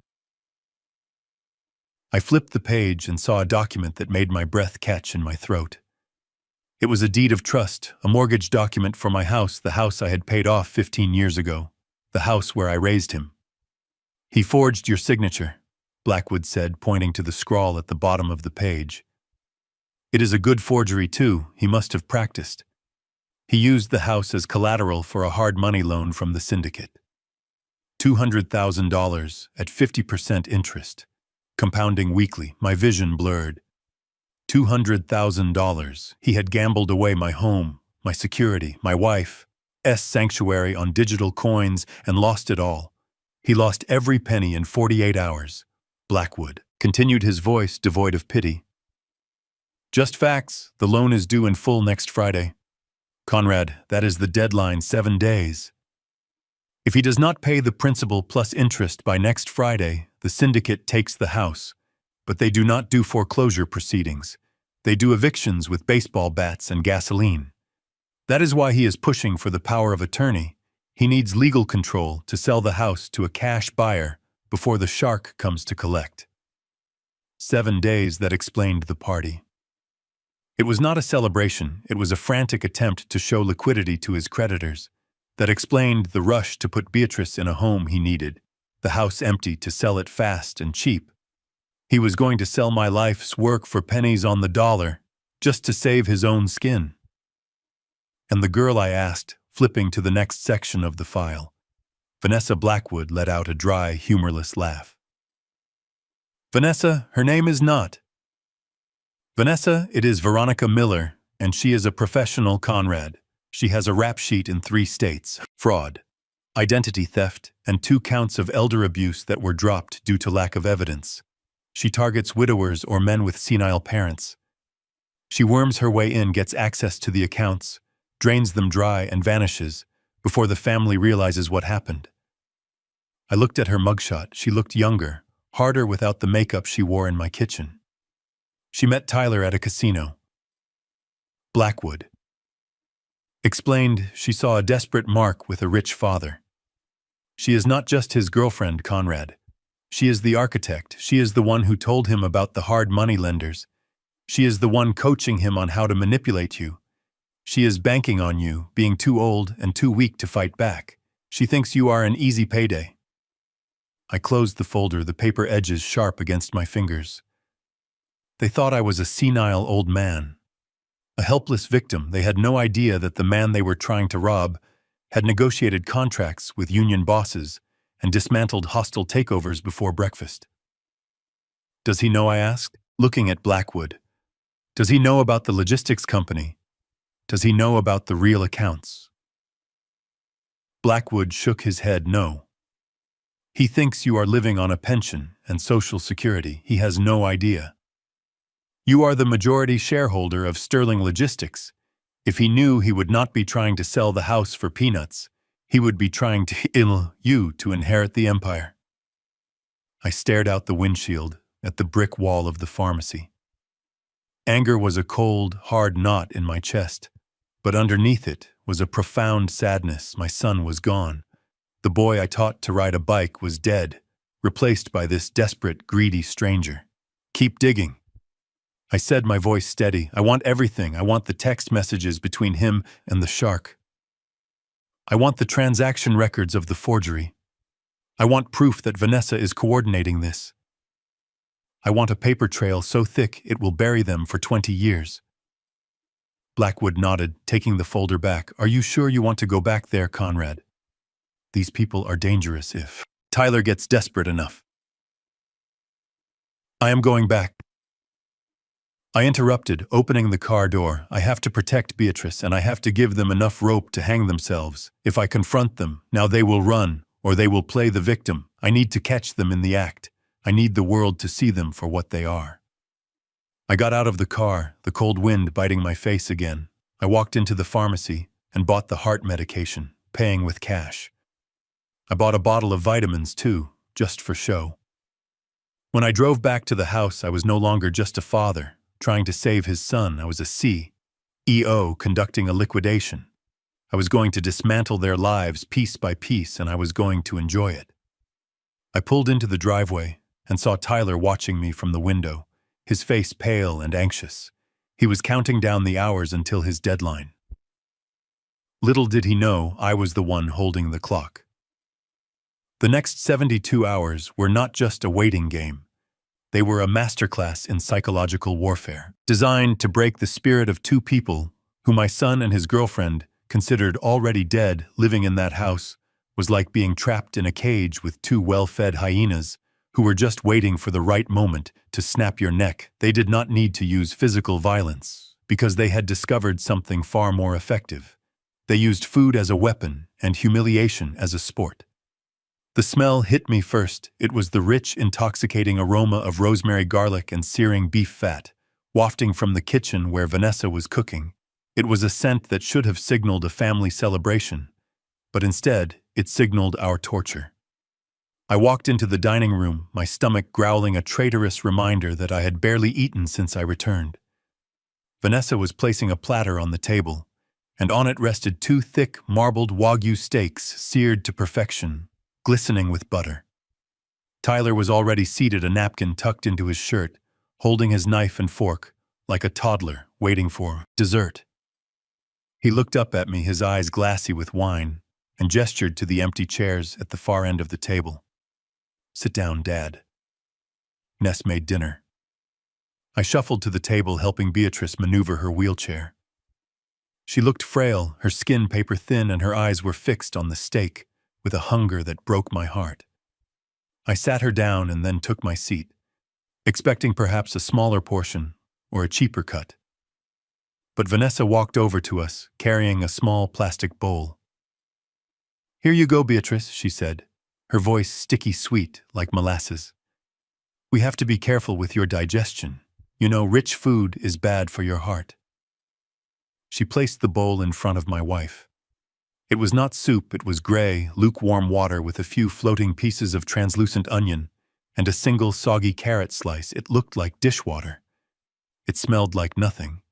I flipped the page and saw a document that made my breath catch in my throat. It was a deed of trust, a mortgage document for my house, the house I had paid off 15 years ago, the house where I raised him. He forged your signature, Blackwood said, pointing to the scrawl at the bottom of the page. It is a good forgery, too. He must have practiced. He used the house as collateral for a hard money loan from the syndicate. $200,000 at 50% interest, compounding weekly. My vision blurred. $200,000. He had gambled away my home, my security, my wife's sanctuary on digital coins and lost it all. He lost every penny in 48 hours. Blackwood continued, his voice devoid of pity. Just facts. The loan is due in full next Friday. Conrad, that is the deadline, 7 days. If he does not pay the principal plus interest by next Friday, the syndicate takes the house. But they do not do foreclosure proceedings. They do evictions with baseball bats and gasoline. That is why he is pushing for the power of attorney. He needs legal control to sell the house to a cash buyer before the shark comes to collect. 7 days, that explained the party. It was not a celebration, it was a frantic attempt to show liquidity to his creditors. That explained the rush to put Beatrice in a home he needed, the house empty to sell it fast and cheap. He was going to sell my life's work for pennies on the dollar, just to save his own skin. And the girl, I asked, flipping to the next section of the file. Vanessa. Blackwood let out a dry, humorless laugh. Vanessa, her name is not. Vanessa, it is Veronica Miller, and she is a professional, Conrad. She has a rap sheet in 3 states: fraud, identity theft, and 2 counts of elder abuse that were dropped due to lack of evidence. She targets widowers or men with senile parents. She worms her way in, gets access to the accounts, drains them dry, and vanishes before the family realizes what happened. I looked at her mugshot. She looked younger, harder without the makeup she wore in my kitchen. She met Tyler at a casino. Blackwood explained she saw a desperate Mark with a rich father. She is not just his girlfriend, Conrad. She is the architect. She is the one who told him about the hard money lenders. She is the one coaching him on how to manipulate you. She is banking on you, being too old and too weak to fight back. She thinks you are an easy payday. I closed the folder, the paper edges sharp against my fingers. They thought I was a senile old man, a helpless victim. They had no idea that the man they were trying to rob had negotiated contracts with union bosses and dismantled hostile takeovers before breakfast. Does he know, I asked, looking at Blackwood. Does he know about the logistics company? Does he know about the real accounts? Blackwood shook his head, no. He thinks you are living on a pension and Social Security. He has no idea. You are the majority shareholder of Sterling Logistics. If he knew, he would not be trying to sell the house for peanuts. He would be trying to ill you to inherit the empire. I stared out the windshield at the brick wall of the pharmacy. Anger was a cold, hard knot in my chest, but underneath it was a profound sadness. My son was gone. The boy I taught to ride a bike was dead, replaced by this desperate, greedy stranger. Keep digging, I said, my voice steady. I want everything. I want the text messages between him and the shark. I want the transaction records of the forgery. I want proof that Vanessa is coordinating this. I want a paper trail so thick it will bury them for 20 years. Blackwood nodded, taking the folder back. Are you sure you want to go back there, Conrad? These people are dangerous if Tyler gets desperate enough. I am going back. I interrupted, opening the car door. I have to protect Beatrice, and I have to give them enough rope to hang themselves. If I confront them, now they will run, or they will play the victim. I need to catch them in the act. I need the world to see them for what they are. I got out of the car, the cold wind biting my face again. I walked into the pharmacy and bought the heart medication, paying with cash. I bought a bottle of vitamins too, just for show. When I drove back to the house, I was no longer just a father trying to save his son. I was a CEO conducting a liquidation. I was going to dismantle their lives piece by piece, and I was going to enjoy it. I pulled into the driveway, and saw Tyler watching me from the window, his face pale and anxious. He was counting down the hours until his deadline. Little did he know I was the one holding the clock. The next 72 hours were not just a waiting game. They were a masterclass in psychological warfare, designed to break the spirit of two people who my son and his girlfriend, considered already dead, living in that house, was like being trapped in a cage with two well-fed hyenas who were just waiting for the right moment to snap your neck. They did not need to use physical violence because they had discovered something far more effective. They used food as a weapon and humiliation as a sport. The smell hit me first. It was the rich, intoxicating aroma of rosemary, garlic, and searing beef fat, wafting from the kitchen where Vanessa was cooking. It was a scent that should have signaled a family celebration, but instead, it signaled our torture. I walked into the dining room, my stomach growling, a traitorous reminder that I had barely eaten since I returned. Vanessa was placing a platter on the table, and on it rested two thick, marbled Wagyu steaks seared to perfection, glistening with butter. Tyler was already seated, a napkin tucked into his shirt, holding his knife and fork, like a toddler waiting for dessert. He looked up at me, his eyes glassy with wine, and gestured to the empty chairs at the far end of the table. "Sit down, Dad." Ness made dinner. I shuffled to the table, helping Beatrice maneuver her wheelchair. She looked frail, her skin paper thin, and her eyes were fixed on the steak, with a hunger that broke my heart. I sat her down and then took my seat, expecting perhaps a smaller portion or a cheaper cut. But Vanessa walked over to us, carrying a small plastic bowl. "Here you go, Beatrice," she said, her voice sticky sweet like molasses. "We have to be careful with your digestion. You know, rich food is bad for your heart." She placed the bowl in front of my wife. It was not soup, it was gray, lukewarm water with a few floating pieces of translucent onion and a single soggy carrot slice. It looked like dishwater. It smelled like nothing.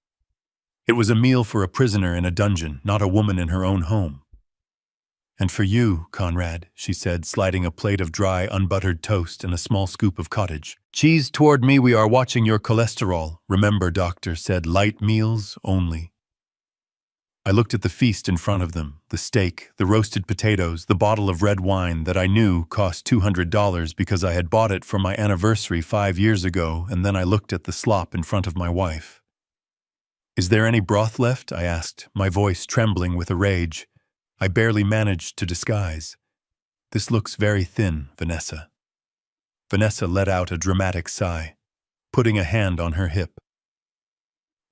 It was a meal for a prisoner in a dungeon, not a woman in her own home. "And for you, Conrad," she said, sliding a plate of dry, unbuttered toast and a small scoop of cottage cheese toward me. "We are watching your cholesterol. Remember, doctor said, light meals only." I looked at the feast in front of them, the steak, the roasted potatoes, the bottle of red wine that I knew cost $200 because I had bought it for my anniversary 5 years ago, and then I looked at the slop in front of my wife. "Is there any broth left?" I asked, my voice trembling with a rage I barely managed to disguise. "This looks very thin, Vanessa." Vanessa let out a dramatic sigh, putting a hand on her hip.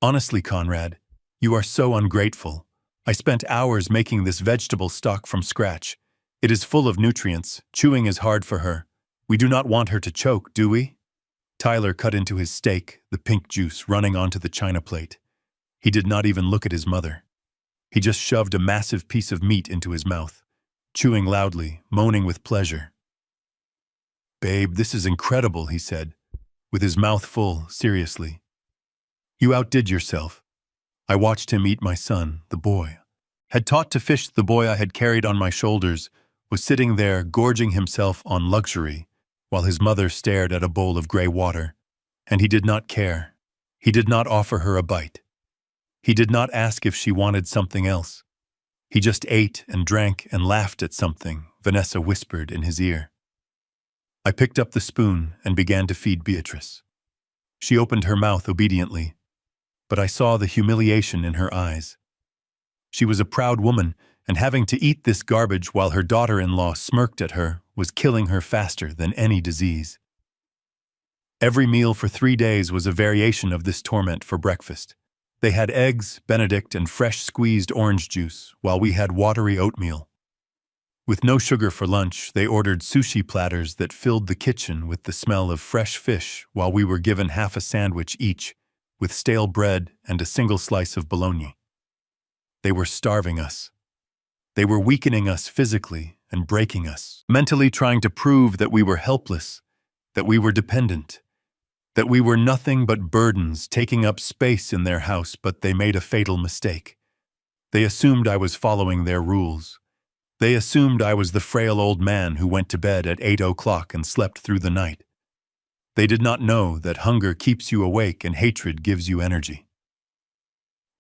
"Honestly, Conrad, you are so ungrateful. I spent hours making this vegetable stock from scratch. It is full of nutrients. Chewing is hard for her. We do not want her to choke, do we?" Tyler cut into his steak, the pink juice running onto the china plate. He did not even look at his mother. He just shoved a massive piece of meat into his mouth, chewing loudly, moaning with pleasure. "Babe, this is incredible," he said, with his mouth full, seriously. "You outdid yourself." I watched him eat my son, the boy. Had taught to fish, the boy I had carried on my shoulders was sitting there gorging himself on luxury, while his mother stared at a bowl of gray water. And he did not care. He did not offer her a bite. He did not ask if she wanted something else. He just ate and drank and laughed at something Vanessa whispered in his ear. I picked up the spoon and began to feed Beatrice. She opened her mouth obediently, but I saw the humiliation in her eyes. She was a proud woman, and having to eat this garbage while her daughter-in-law smirked at her was killing her faster than any disease. Every meal for 3 days was a variation of this torment. For breakfast, they had eggs, Benedict, and fresh squeezed orange juice, while we had watery oatmeal. With no sugar for lunch, they ordered sushi platters that filled the kitchen with the smell of fresh fish, while we were given half a sandwich each, with stale bread and a single slice of bologna. They were starving us. They were weakening us physically and breaking us, mentally trying to prove that we were helpless, that we were dependent, that we were nothing but burdens taking up space in their house. But they made a fatal mistake. They assumed I was following their rules. They assumed I was the frail old man who went to bed at 8 o'clock and slept through the night. They did not know that hunger keeps you awake and hatred gives you energy.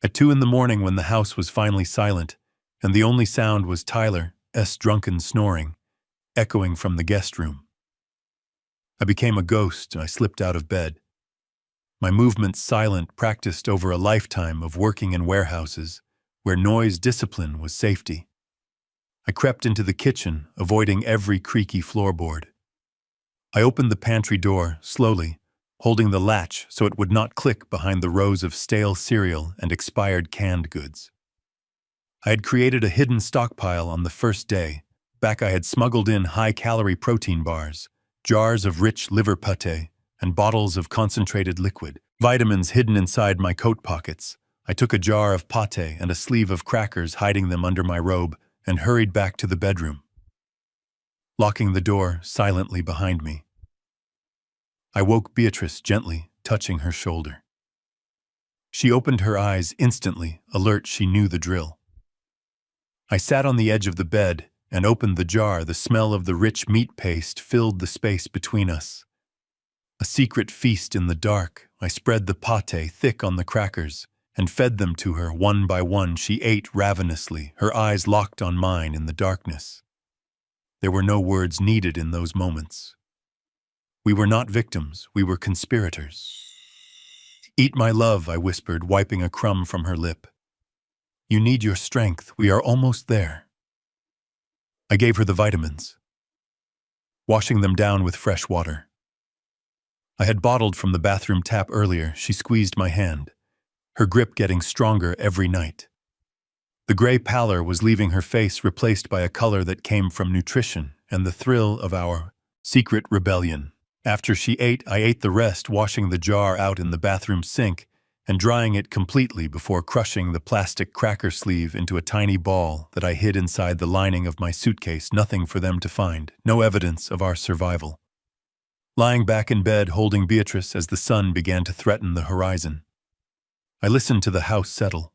At 2 in the morning, when the house was finally silent, and the only sound was Tyler's drunken snoring, echoing from the guest room, I became a ghost and I slipped out of bed. My movements silent, practiced over a lifetime of working in warehouses, where noise discipline was safety. I crept into the kitchen, avoiding every creaky floorboard. I opened the pantry door, slowly, holding the latch so it would not click behind the rows of stale cereal and expired canned goods. I had created a hidden stockpile on the first day. Back I had smuggled in high-calorie protein bars, jars of rich liver pâté, and bottles of concentrated liquid, vitamins hidden inside my coat pockets. I took a jar of pâté and a sleeve of crackers, hiding them under my robe, and hurried back to the bedroom, locking the door silently behind me. I woke Beatrice gently, touching her shoulder. She opened her eyes instantly, alert. She knew the drill. I sat on the edge of the bed and opened the jar. The smell of the rich meat paste filled the space between us. A secret feast in the dark. I spread the pâté thick on the crackers and fed them to her one by one. She ate ravenously, her eyes locked on mine in the darkness. There were no words needed in those moments. We were not victims, we were conspirators. "Eat, my love," I whispered, wiping a crumb from her lip. "You need your strength, we are almost there." I gave her the vitamins, washing them down with fresh water. I had bottled from the bathroom tap earlier. She squeezed my hand, her grip getting stronger every night. The gray pallor was leaving her face, replaced by a color that came from nutrition and the thrill of our secret rebellion. After she ate, I ate the rest, washing the jar out in the bathroom sink and drying it completely before crushing the plastic cracker sleeve into a tiny ball that I hid inside the lining of my suitcase. Nothing for them to find, no evidence of our survival. Lying back in bed, holding Beatrice as the sun began to threaten the horizon, I listened to the house settle.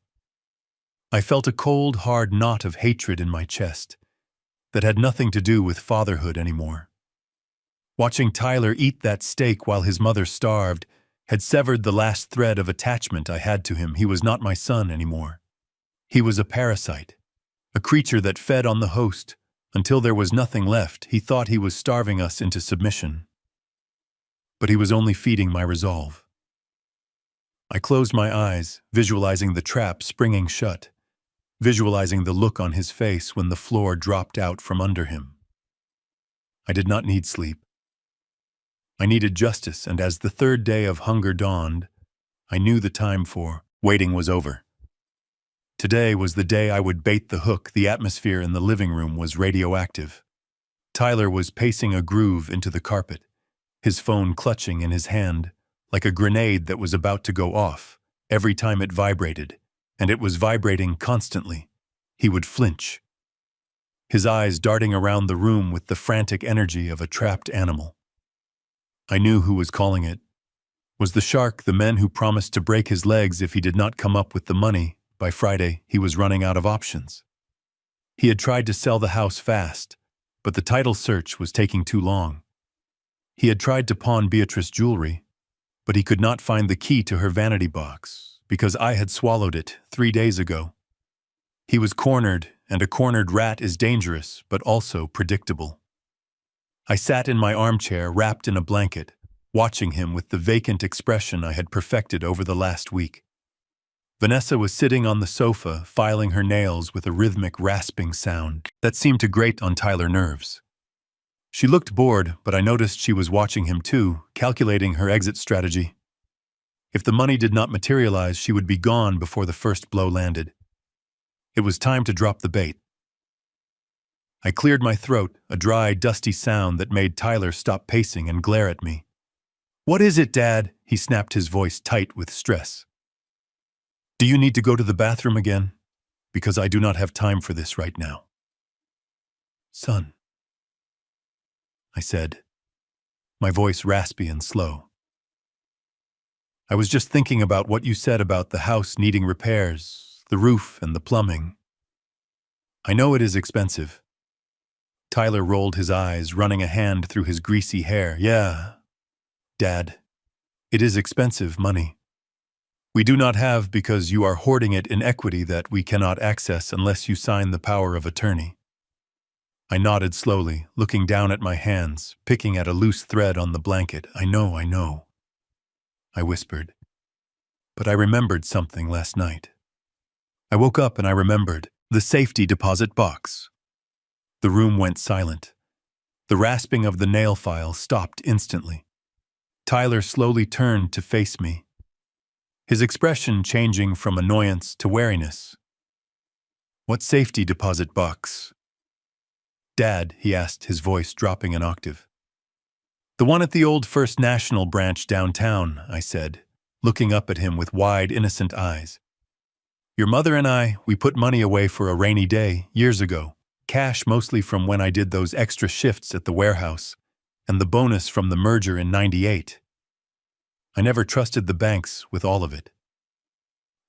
I felt a cold, hard knot of hatred in my chest that had nothing to do with fatherhood anymore. Watching Tyler eat that steak while his mother starved had severed the last thread of attachment I had to him. He was not my son anymore. He was a parasite, a creature that fed on the host until there was nothing left. He thought he was starving us into submission, but he was only feeding my resolve. I closed my eyes, visualizing the trap springing shut, visualizing the look on his face when the floor dropped out from under him. I did not need sleep. I needed justice, and as the third day of hunger dawned, I knew the time for waiting was over. Today was the day I would bait the hook. The atmosphere in the living room was radioactive. Tyler was pacing a groove into the carpet, his phone clutching in his hand like a grenade that was about to go off. Every time it vibrated, and it was vibrating constantly, he would flinch, his eyes darting around the room with the frantic energy of a trapped animal. I knew who was calling it. Was the shark, the men who promised to break his legs if he did not come up with the money. By Friday, he was running out of options. He had tried to sell the house fast, but the title search was taking too long. He had tried to pawn Beatrice's jewelry, but he could not find the key to her vanity box because I had swallowed it 3 days ago. He was cornered, and a cornered rat is dangerous, but also predictable. I sat in my armchair, wrapped in a blanket, watching him with the vacant expression I had perfected over the last week. Vanessa was sitting on the sofa, filing her nails with a rhythmic rasping sound that seemed to grate on Tyler's nerves. She looked bored, but I noticed she was watching him too, calculating her exit strategy. If the money did not materialize, she would be gone before the first blow landed. It was time to drop the bait. I cleared my throat, a dry, dusty sound that made Tyler stop pacing and glare at me. "What is it, Dad?" He snapped, his voice tight with stress. "Do you need to go to the bathroom again? Because I do not have time for this right now." "Son," I said, my voice raspy and slow. "I was just thinking about what you said about the house needing repairs, the roof and the plumbing. I know it is expensive." Tyler rolled his eyes, running a hand through his greasy hair. "Yeah, Dad, it is expensive money. We do not have because you are hoarding it in equity that we cannot access unless you sign the power of attorney. I nodded slowly, looking down at my hands, picking at a loose thread on the blanket. I know, I whispered. But I remembered something last night. I woke up and I remembered the safety deposit box. The room went silent. The rasping of the nail file stopped instantly. Tyler slowly turned to face me, his expression changing from annoyance to wariness. What safety deposit box? Dad, he asked, his voice dropping an octave. The one at the old First National branch downtown, I said, looking up at him with wide, innocent eyes. Your mother and I, we put money away for a rainy day years ago, cash mostly from when I did those extra shifts at the warehouse, and the bonus from the merger in '98. I never trusted the banks with all of it.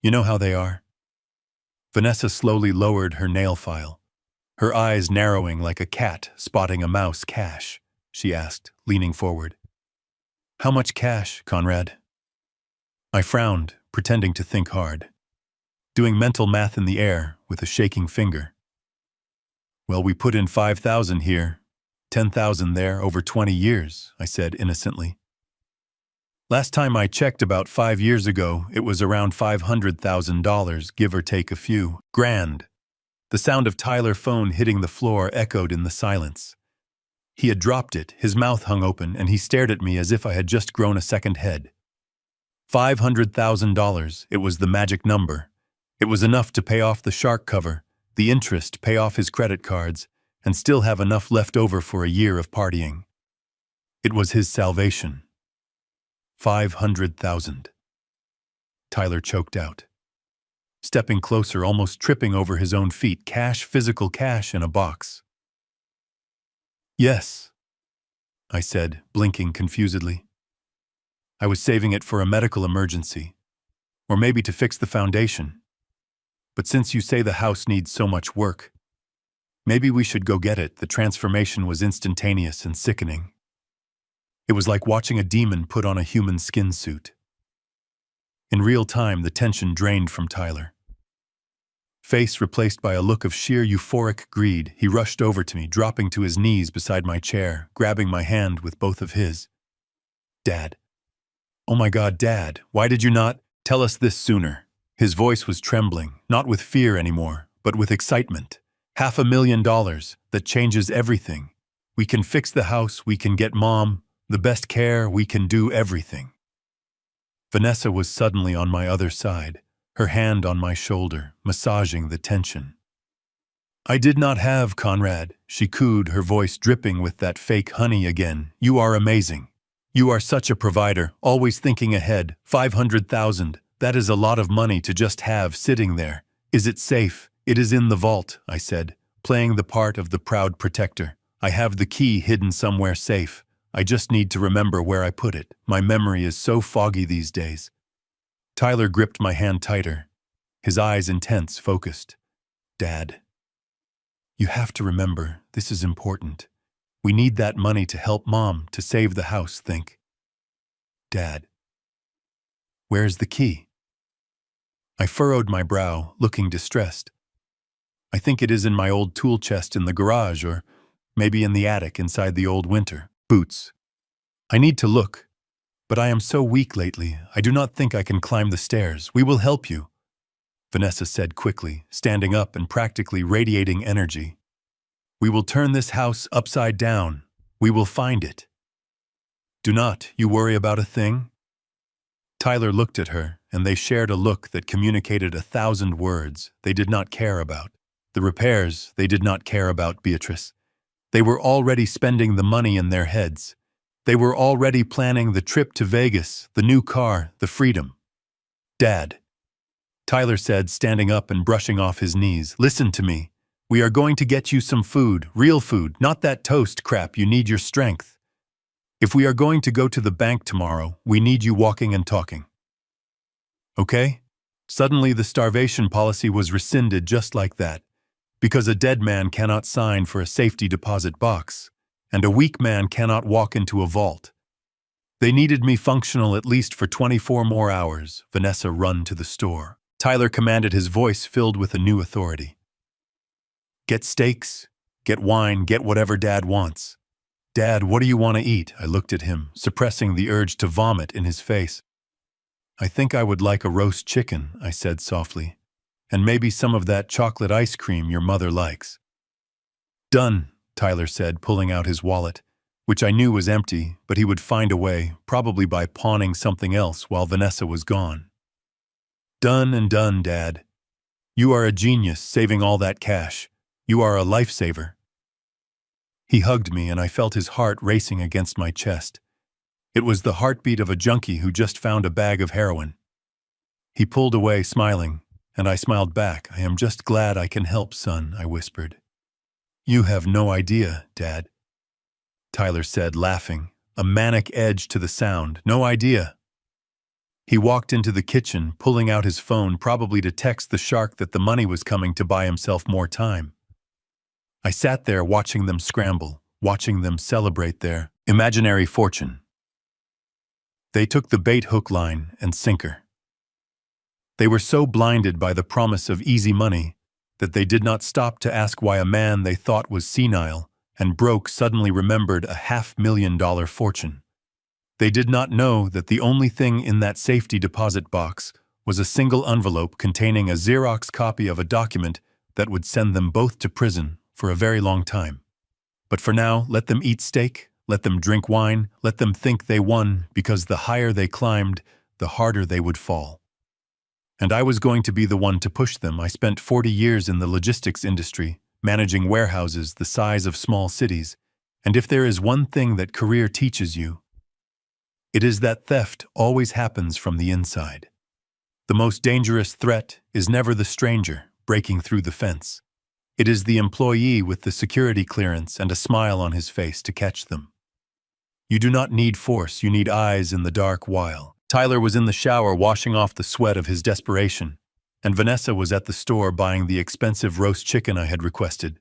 You know how they are? Vanessa slowly lowered her nail file, her eyes narrowing like a cat spotting a mouse. Cash, she asked, leaning forward. How much cash, Conrad? I frowned, pretending to think hard, doing mental math in the air with a shaking finger. Well, we put in 5,000 here, 10,000 there over 20 years, I said innocently. Last time I checked about 5 years ago, it was around $500,000, give or take a few grand. The sound of Tyler's phone hitting the floor echoed in the silence. He had dropped it, his mouth hung open, and he stared at me as if I had just grown a second head. $500,000, it was the magic number. It was enough to pay off the shark cover, the interest, pay off his credit cards, and still have enough left over for a year of partying. It was his salvation. 500,000. Tyler choked out, stepping closer, almost tripping over his own feet. Cash, physical cash in a box. Yes, I said, blinking confusedly. I was saving it for a medical emergency, or maybe to fix the foundation. But since you say the house needs so much work, maybe we should go get it. The transformation was instantaneous and sickening. It was like watching a demon put on a human skin suit. In real time, the tension drained from Tyler. Face replaced by a look of sheer euphoric greed, he rushed over to me, dropping to his knees beside my chair, grabbing my hand with both of his. Dad. Oh my God, Dad, why did you not tell us this sooner? His voice was trembling, not with fear anymore, but with excitement. $500,000, that changes everything. We can fix the house, we can get Mom the best care, we can do everything. Vanessa was suddenly on my other side, her hand on my shoulder, massaging the tension. I did not have Conrad, she cooed, her voice dripping with that fake honey again. You are amazing. You are such a provider, always thinking ahead. 500,000, that is a lot of money to just have sitting there. Is it safe? It is in the vault, I said, playing the part of the proud protector. I have the key hidden somewhere safe. I just need to remember where I put it. My memory is so foggy these days. Tyler gripped my hand tighter, his eyes intense, focused. Dad, you have to remember, this is important. We need that money to help Mom, to save the house, think. Dad, where's the key? I furrowed my brow, looking distressed. I think it is in my old tool chest in the garage, or maybe in the attic inside the old winter boots. I need to look, but I am so weak lately, I do not think I can climb the stairs. We will help you, Vanessa said quickly, standing up and practically radiating energy. We will turn this house upside down. We will find it. Do not you worry about a thing. Tyler looked at her, and they shared a look that communicated 1,000 words they did not care about. The repairs they did not care about, Beatrice. They were already spending the money in their heads. They were already planning the trip to Vegas, the new car, the freedom. Dad, Tyler said, standing up and brushing off his knees, listen to me. We are going to get you some food, real food, not that toast crap. You need your strength. If we are going to go to the bank tomorrow, we need you walking and talking. Okay? Suddenly the starvation policy was rescinded just like that, because a dead man cannot sign for a safety deposit box, and a weak man cannot walk into a vault. They needed me functional at least for 24 more hours. Vanessa run to the store. Tyler commanded, his voice filled with a new authority. Get steaks, get wine, get whatever Dad wants. Dad, what do you want to eat? I looked at him, suppressing the urge to vomit in his face. I think I would like a roast chicken, I said softly, and maybe some of that chocolate ice cream your mother likes. Done, Tyler said, pulling out his wallet, which I knew was empty, but he would find a way, probably by pawning something else while Vanessa was gone. Done and done, Dad. You are a genius, saving all that cash. You are a lifesaver. He hugged me, and I felt his heart racing against my chest. It was the heartbeat of a junkie who just found a bag of heroin. He pulled away, smiling, and I smiled back. I am just glad I can help, son, I whispered. You have no idea, Dad, Tyler said, laughing, a manic edge to the sound. No idea. He walked into the kitchen, pulling out his phone, probably to text the shark that the money was coming to buy himself more time. I sat there watching them scramble, watching them celebrate their imaginary fortune. They took the bait, hook, line, and sinker. They were so blinded by the promise of easy money that they did not stop to ask why a man they thought was senile and broke suddenly remembered a $500,000 fortune. They did not know that the only thing in that safety deposit box was a single envelope containing a Xerox copy of a document that would send them both to prison for a very long time. But for now, let them eat steak, let them drink wine, let them think they won, because the higher they climbed, the harder they would fall. And I was going to be the one to push them. I spent 40 years in the logistics industry, managing warehouses the size of small cities, and if there is one thing that career teaches you, it is that theft always happens from the inside. The most dangerous threat is never the stranger breaking through the fence. It is the employee with the security clearance and a smile on his face to catch them. You do not need force, you need eyes in the dark while. Tyler was in the shower washing off the sweat of his desperation, and Vanessa was at the store buying the expensive roast chicken I had requested.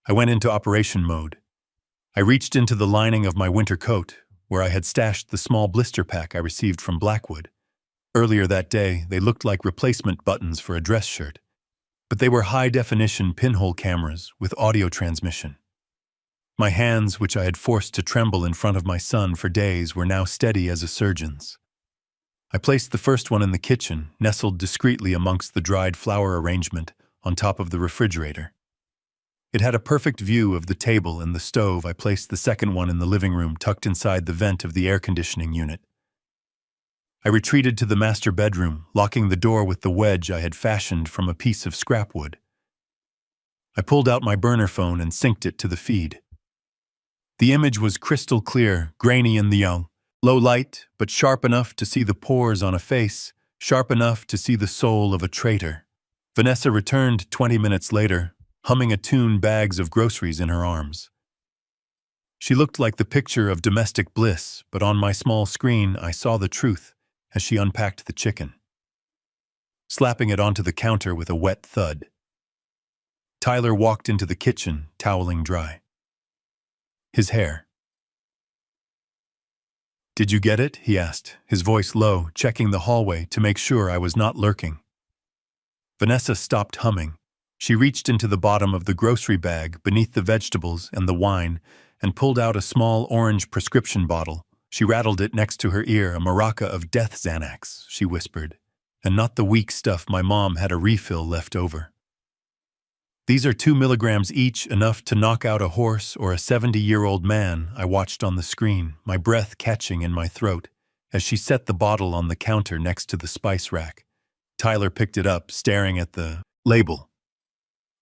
I went into operation mode. I reached into the lining of my winter coat, where I had stashed the small blister pack I received from Blackwood. Earlier that day, they looked like replacement buttons for a dress shirt, but they were high-definition pinhole cameras with audio transmission. My hands, which I had forced to tremble in front of my son for days, were now steady as a surgeon's. I placed the first one in the kitchen, nestled discreetly amongst the dried flour arrangement on top of the refrigerator. It had a perfect view of the table and the stove. I placed the second one in the living room, tucked inside the vent of the air conditioning unit. I retreated to the master bedroom, locking the door with the wedge I had fashioned from a piece of scrap wood. I pulled out my burner phone and synced it to the feed. The image was crystal clear, grainy in the low light, but sharp enough to see the pores on a face, sharp enough to see the soul of a traitor. Vanessa returned 20 minutes later, humming a tune, bags of groceries in her arms. She looked like the picture of domestic bliss, but on my small screen I saw the truth as she unpacked the chicken, slapping it onto the counter with a wet thud. Tyler walked into the kitchen, toweling dry. His hair. Did you get it? He asked, his voice low, checking the hallway to make sure I was not lurking. Vanessa stopped humming. She reached into the bottom of the grocery bag beneath the vegetables and the wine and pulled out a small orange prescription bottle. She rattled it next to her ear, a maraca of death Xanax, she whispered, and not the weak stuff my mom had a refill left over. These are 2 milligrams each, enough to knock out a horse or a 70-year-old man, I watched on the screen, my breath catching in my throat, as she set the bottle on the counter next to the spice rack. Tyler picked it up, staring at the label.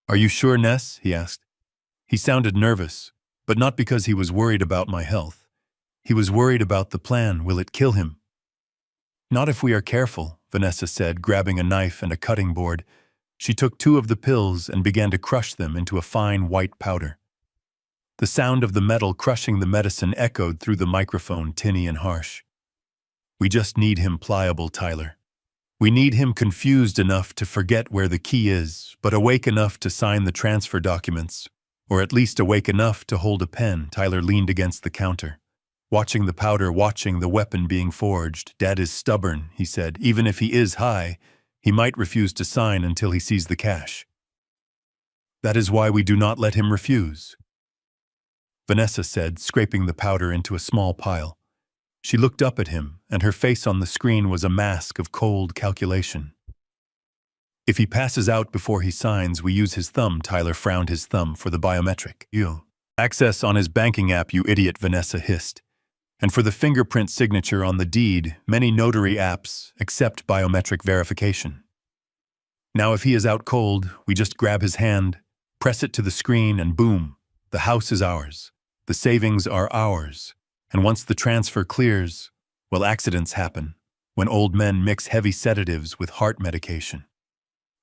Are you sure, Ness? He asked. He sounded nervous, but not because he was worried about my health. He was worried about the plan. Will it kill him? Not if we are careful, Vanessa said, grabbing a knife and a cutting board. She took 2 of the pills and began to crush them into a fine white powder. The sound of the metal crushing the medicine echoed through the microphone, tinny and harsh. We just need him pliable, Tyler. We need him confused enough to forget where the key is, but awake enough to sign the transfer documents, or at least awake enough to hold a pen. Tyler leaned against the counter, watching the powder, watching the weapon being forged. Dad is stubborn, he said. Even if he is high, he might refuse to sign until he sees the cash. That is why we do not let him refuse, Vanessa said, scraping the powder into a small pile. She looked up at him, and her face on the screen was a mask of cold calculation. If he passes out before he signs, we use his thumb. Tyler frowned his thumb for the biometric. Access on his banking app, you idiot, Vanessa hissed. And for the fingerprint signature on the deed, many notary apps accept biometric verification. Now if he is out cold, we just grab his hand, press it to the screen, and boom, the house is ours. The savings are ours. And once the transfer clears, well, accidents happen, when old men mix heavy sedatives with heart medication.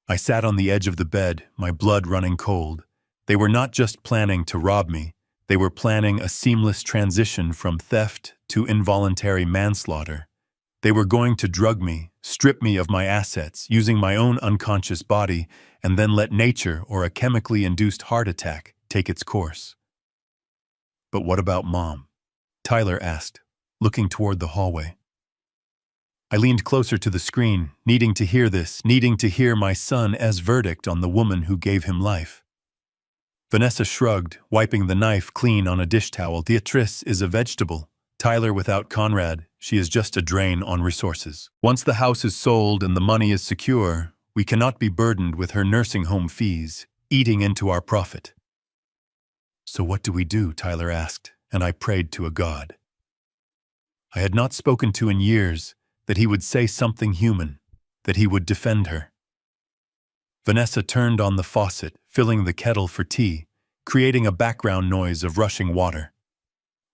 I sat on the edge of the bed, my blood running cold. They were not just planning to rob me, they were planning a seamless transition from theft to involuntary manslaughter. They were going to drug me, strip me of my assets, using my own unconscious body, and then let nature or a chemically induced heart attack take its course. But what about Mom? Tyler asked, looking toward the hallway. I leaned closer to the screen, needing to hear this, needing to hear my son's verdict on the woman who gave him life. Vanessa shrugged, wiping the knife clean on a dish towel. Beatrice is a vegetable. Tyler, without Conrad, she is just a drain on resources. Once the house is sold and the money is secure, we cannot be burdened with her nursing home fees, eating into our profit. So what do we do? Tyler asked, and I prayed to a God I had not spoken to in years, that he would say something human, that he would defend her. Vanessa turned on the faucet, filling the kettle for tea, creating a background noise of rushing water.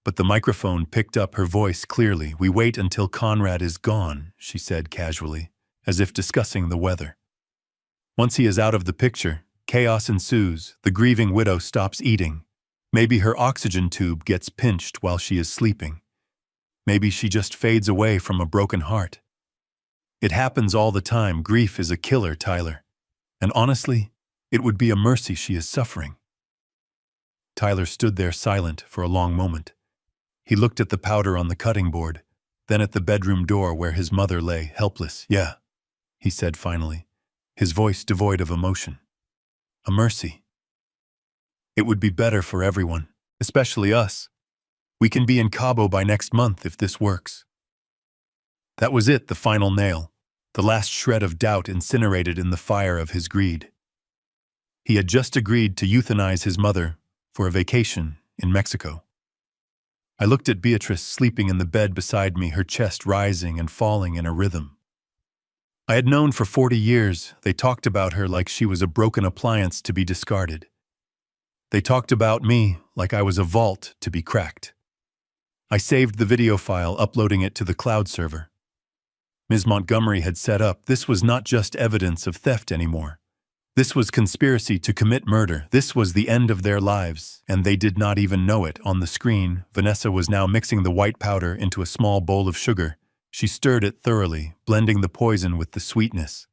But the microphone picked up her voice clearly. We wait until Conrad is gone, she said casually, as if discussing the weather. Once he is out of the picture, chaos ensues. The grieving widow stops eating. Maybe her oxygen tube gets pinched while she is sleeping. Maybe she just fades away from a broken heart. It happens all the time. Grief is a killer, Tyler. And honestly, it would be a mercy she is suffering. Tyler stood there silent for a long moment. He looked at the powder on the cutting board, then at the bedroom door where his mother lay, helpless. Yeah, he said finally, his voice devoid of emotion. A mercy. It would be better for everyone, especially us. We can be in Cabo by next month if this works. That was it, the final nail, the last shred of doubt incinerated in the fire of his greed. He had just agreed to euthanize his mother for a vacation in Mexico. I looked at Beatrice sleeping in the bed beside me, her chest rising and falling in a rhythm. I had known for 40 years they talked about her like she was a broken appliance to be discarded. They talked about me like I was a vault to be cracked. I saved the video file, uploading it to the cloud server. Ms. Montgomery had set up, this was not just evidence of theft anymore. This was conspiracy to commit murder. This was the end of their lives, and they did not even know it. On the screen, Vanessa was now mixing the white powder into a small bowl of sugar. She stirred it thoroughly, blending the poison with the sweetness.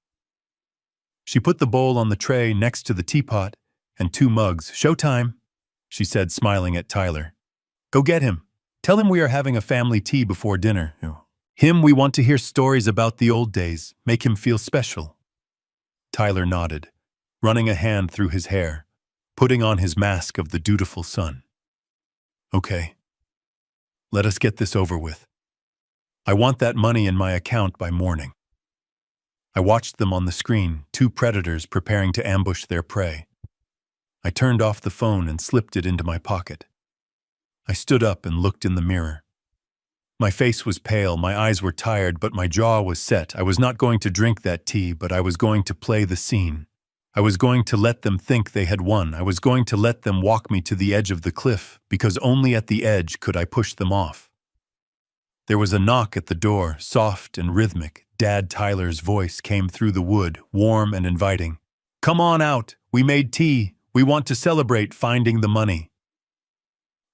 She put the bowl on the tray next to the teapot and 2 mugs. Showtime, she said, smiling at Tyler. Go get him. Tell him we are having a family tea before dinner. Him, we want to hear stories about the old days. Make him feel special. Tyler nodded, running a hand through his hair, putting on his mask of the dutiful son. Okay. Let us get this over with. I want that money in my account by morning. I watched them on the screen, 2 predators preparing to ambush their prey. I turned off the phone and slipped it into my pocket. I stood up and looked in the mirror. My face was pale, my eyes were tired, but my jaw was set. I was not going to drink that tea, but I was going to play the scene. I was going to let them think they had won. I was going to let them walk me to the edge of the cliff, because only at the edge could I push them off. There was a knock at the door, soft and rhythmic. Dad Tyler's voice came through the wood, warm and inviting. Come on out. We made tea. We want to celebrate finding the money.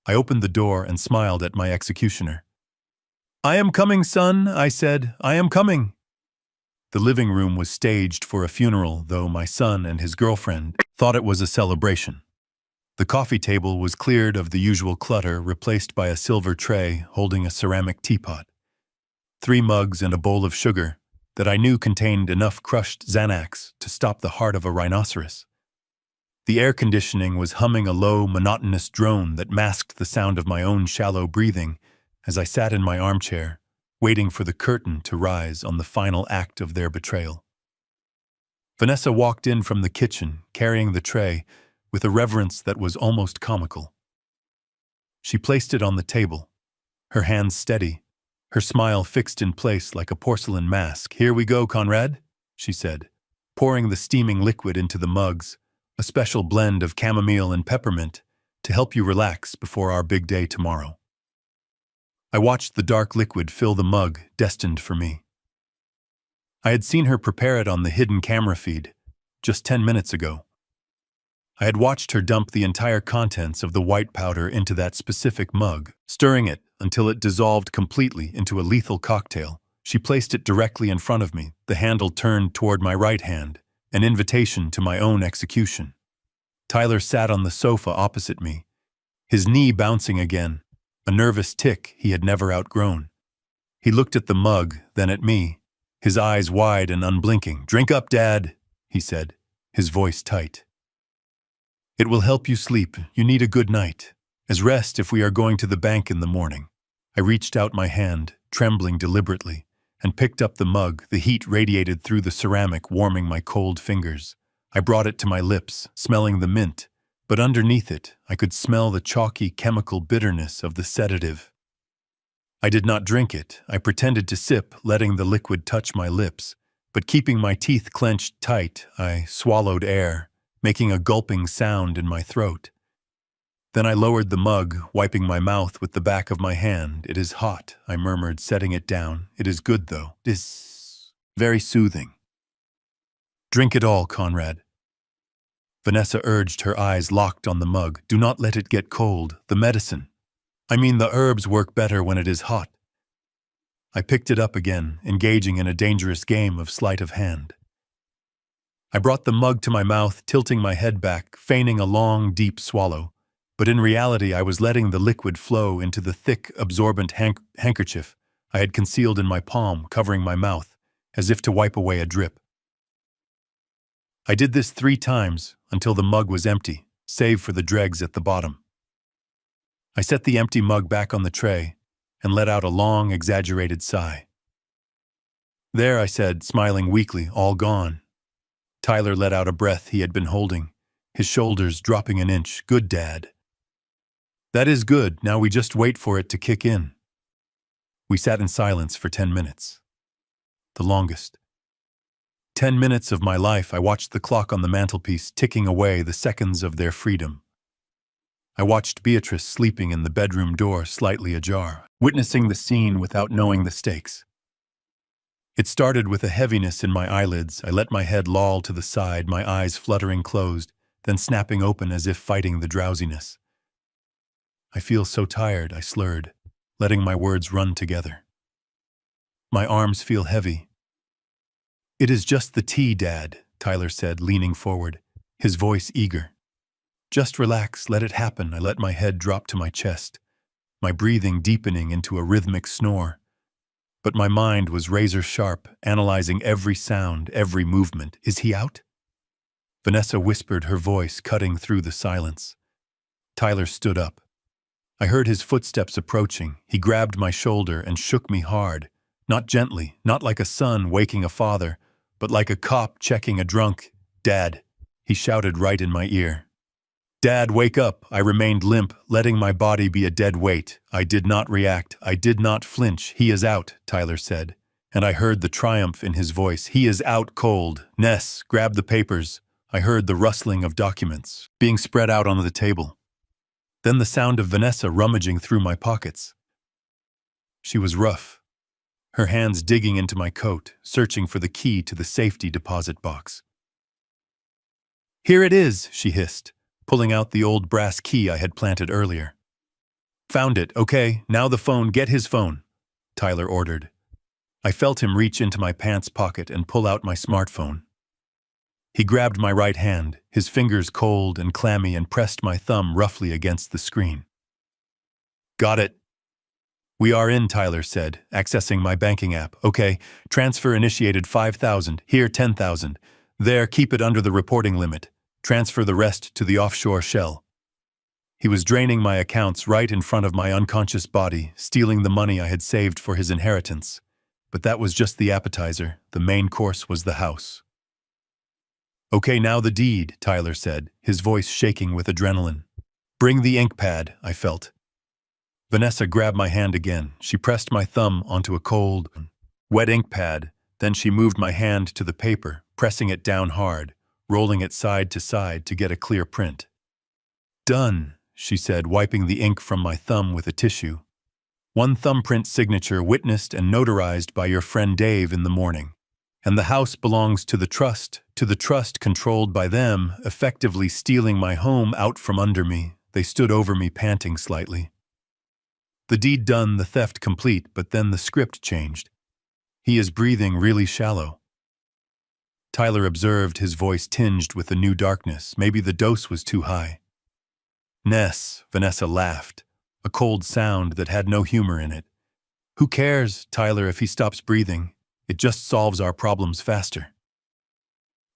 I opened the door and smiled at my executioner. I am coming, son, I said. I am coming. The living room was staged for a funeral, though my son and his girlfriend thought it was a celebration. The coffee table was cleared of the usual clutter, replaced by a silver tray holding a ceramic teapot, 3 mugs and a bowl of sugar that I knew contained enough crushed Xanax to stop the heart of a rhinoceros. The air conditioning was humming a low, monotonous drone that masked the sound of my own shallow breathing as I sat in my armchair, waiting for the curtain to rise on the final act of their betrayal. Vanessa walked in from the kitchen, carrying the tray, with a reverence that was almost comical. She placed it on the table, her hands steady, her smile fixed in place like a porcelain mask. "Here we go, Conrad," she said, pouring the steaming liquid into the mugs, a special blend of chamomile and peppermint to help you relax before our big day tomorrow. I watched the dark liquid fill the mug destined for me. I had seen her prepare it on the hidden camera feed just 10 minutes ago. I had watched her dump the entire contents of the white powder into that specific mug, stirring it until it dissolved completely into a lethal cocktail. She placed it directly in front of me, the handle turned toward my right hand, an invitation to my own execution. Tyler sat on the sofa opposite me, his knee bouncing again, a nervous tic he had never outgrown. He looked at the mug, then at me, his eyes wide and unblinking. "Drink up, Dad," he said, his voice tight. "It will help you sleep. You need a good night. As rest if we are going to the bank in the morning." I reached out my hand, trembling deliberately, and picked up the mug. The heat radiated through the ceramic, warming my cold fingers. I brought it to my lips, smelling the mint, but underneath it, I could smell the chalky chemical bitterness of the sedative. I did not drink it. I pretended to sip, letting the liquid touch my lips, but keeping my teeth clenched tight, I swallowed air, making a gulping sound in my throat. Then I lowered the mug, wiping my mouth with the back of my hand. "It is hot," I murmured, setting it down. "It is good, though. It is very soothing." "Drink it all, Conrad." Vanessa urged, her eyes locked on the mug. "Do not let it get cold. The medicine. I mean, the herbs work better when it is hot." I picked it up again, engaging in a dangerous game of sleight of hand. I brought the mug to my mouth, tilting my head back, feigning a long, deep swallow. But in reality, I was letting the liquid flow into the thick, absorbent handkerchief I had concealed in my palm, covering my mouth, as if to wipe away a drip. I did this 3 times until the mug was empty, save for the dregs at the bottom. I set the empty mug back on the tray and let out a long, exaggerated sigh. "There," I said, smiling weakly, "all gone." Tyler let out a breath he had been holding, his shoulders dropping an inch. "Good, Dad." "That is good. Now we just wait for it to kick in." We sat in silence for 10 minutes. The longest. 10 minutes of my life. I watched the clock on the mantelpiece ticking away the seconds of their freedom. I watched Beatrice sleeping in the bedroom door slightly ajar, witnessing the scene without knowing the stakes. It started with a heaviness in my eyelids. I let my head loll to the side, my eyes fluttering closed, then snapping open as if fighting the drowsiness. "I feel so tired," I slurred, letting my words run together. "My arms feel heavy." "It is just the tea, Dad," Tyler said, leaning forward, his voice eager. "Just relax, let it happen." I let my head drop to my chest, my breathing deepening into a rhythmic snore. But my mind was razor-sharp, analyzing every sound, every movement. "Is he out?" Vanessa whispered, her voice cutting through the silence. Tyler stood up. I heard his footsteps approaching. He grabbed my shoulder and shook me hard, not gently, not like a son waking a father, but like a cop checking a drunk. "Dad," he shouted right in my ear. "Dad, wake up." I remained limp, letting my body be a dead weight. I did not react. I did not flinch. "He is out," Tyler said, and I heard the triumph in his voice. "He is out cold." "Ness, grab the papers." I heard the rustling of documents being spread out on the table. Then the sound of Vanessa rummaging through my pockets. She was rough, her hands digging into my coat, searching for the key to the safety deposit box. "Here it is," she hissed, pulling out the old brass key I had planted earlier. "Found it. Okay, now the phone. Get his phone," Tyler ordered. I felt him reach into my pants pocket and pull out my smartphone. He grabbed my right hand, his fingers cold and clammy, and pressed my thumb roughly against the screen. Got it. We are in, Tyler said, accessing my banking app. Okay, transfer initiated 5,000, here 10,000. There, keep it under the reporting limit. Transfer the rest to the offshore shell. He was draining my accounts right in front of my unconscious body, stealing the money I had saved for his inheritance. But that was just the appetizer. The main course was the house. Okay, now the deed, Tyler said, his voice shaking with adrenaline. Bring the ink pad, I felt. Vanessa grabbed my hand again. She pressed my thumb onto a cold, wet ink pad. Then she moved my hand to the paper, pressing it down hard, rolling it side to side to get a clear print. Done, she said, wiping the ink from my thumb with a tissue. One thumbprint signature witnessed and notarized by your friend Dave in the morning. And the house belongs to the trust controlled by them, effectively stealing my home out from under me. They stood over me, panting slightly. The deed done, the theft complete, but then the script changed. He is breathing really shallow. Tyler observed, his voice tinged with a new darkness. Maybe the dose was too high. Ness, Vanessa laughed, a cold sound that had no humor in it. Who cares, Tyler, if he stops breathing? It just solves our problems faster.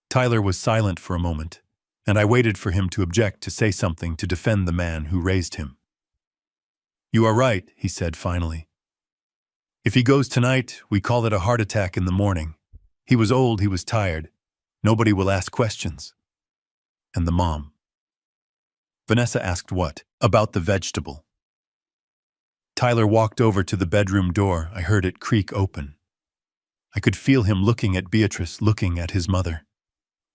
Tyler was silent for a moment, and I waited for him to object, to say something to defend the man who raised him. You are right, he said finally. If he goes tonight, we call it a heart attack in the morning. He was old, he was tired. Nobody will ask questions. And the mom. Vanessa asked what? About the vegetable. Tyler walked over to the bedroom door. I heard it creak open. I could feel him looking at Beatrice, looking at his mother.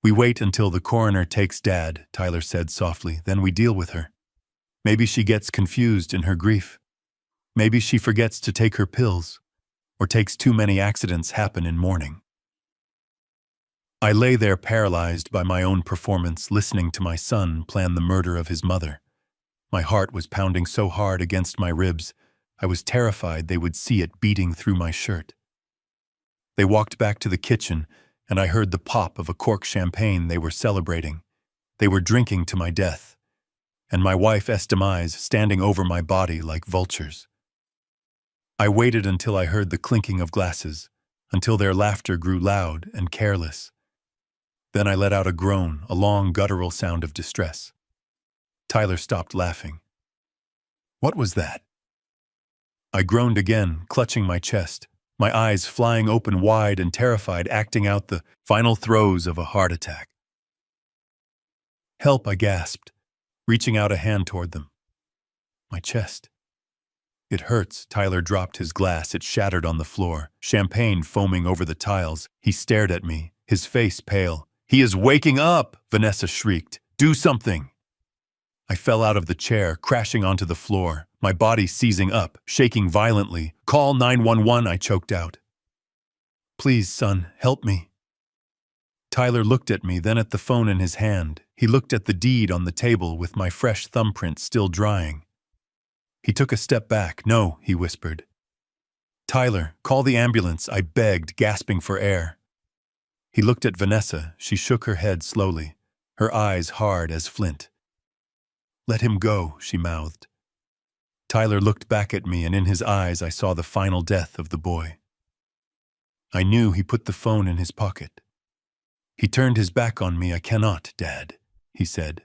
We wait until the coroner takes Dad, Tyler said softly, then we deal with her. Maybe she gets confused in her grief. Maybe she forgets to take her pills, or takes too many accidents happen in mourning. I lay there paralyzed by my own performance, listening to my son plan the murder of his mother. My heart was pounding so hard against my ribs, I was terrified they would see it beating through my shirt. They walked back to the kitchen, and I heard the pop of a cork champagne they were celebrating. They were drinking to my death, and my wife Estemise standing over my body like vultures. I waited until I heard the clinking of glasses, until their laughter grew loud and careless. Then I let out a groan, a long guttural sound of distress. Tyler stopped laughing. What was that? I groaned again, clutching my chest, my eyes flying open wide and terrified, acting out the final throes of a heart attack. Help, I gasped, reaching out a hand toward them. My chest. It hurts. Tyler dropped his glass. It shattered on the floor, champagne foaming over the tiles. He stared at me, his face pale. He is waking up, Vanessa shrieked. Do something. I fell out of the chair, crashing onto the floor, my body seizing up, shaking violently. Call 911, I choked out. Please, son, help me. Tyler looked at me, then at the phone in his hand. He looked at the deed on the table with my fresh thumbprint still drying. He took a step back. No, he whispered. Tyler, call the ambulance, I begged, gasping for air. He looked at Vanessa. She shook her head slowly, her eyes hard as flint. Let him go, she mouthed. Tyler looked back at me, and in his eyes I saw the final death of the boy. I knew he put the phone in his pocket. He turned his back on me. I cannot, Dad, he said.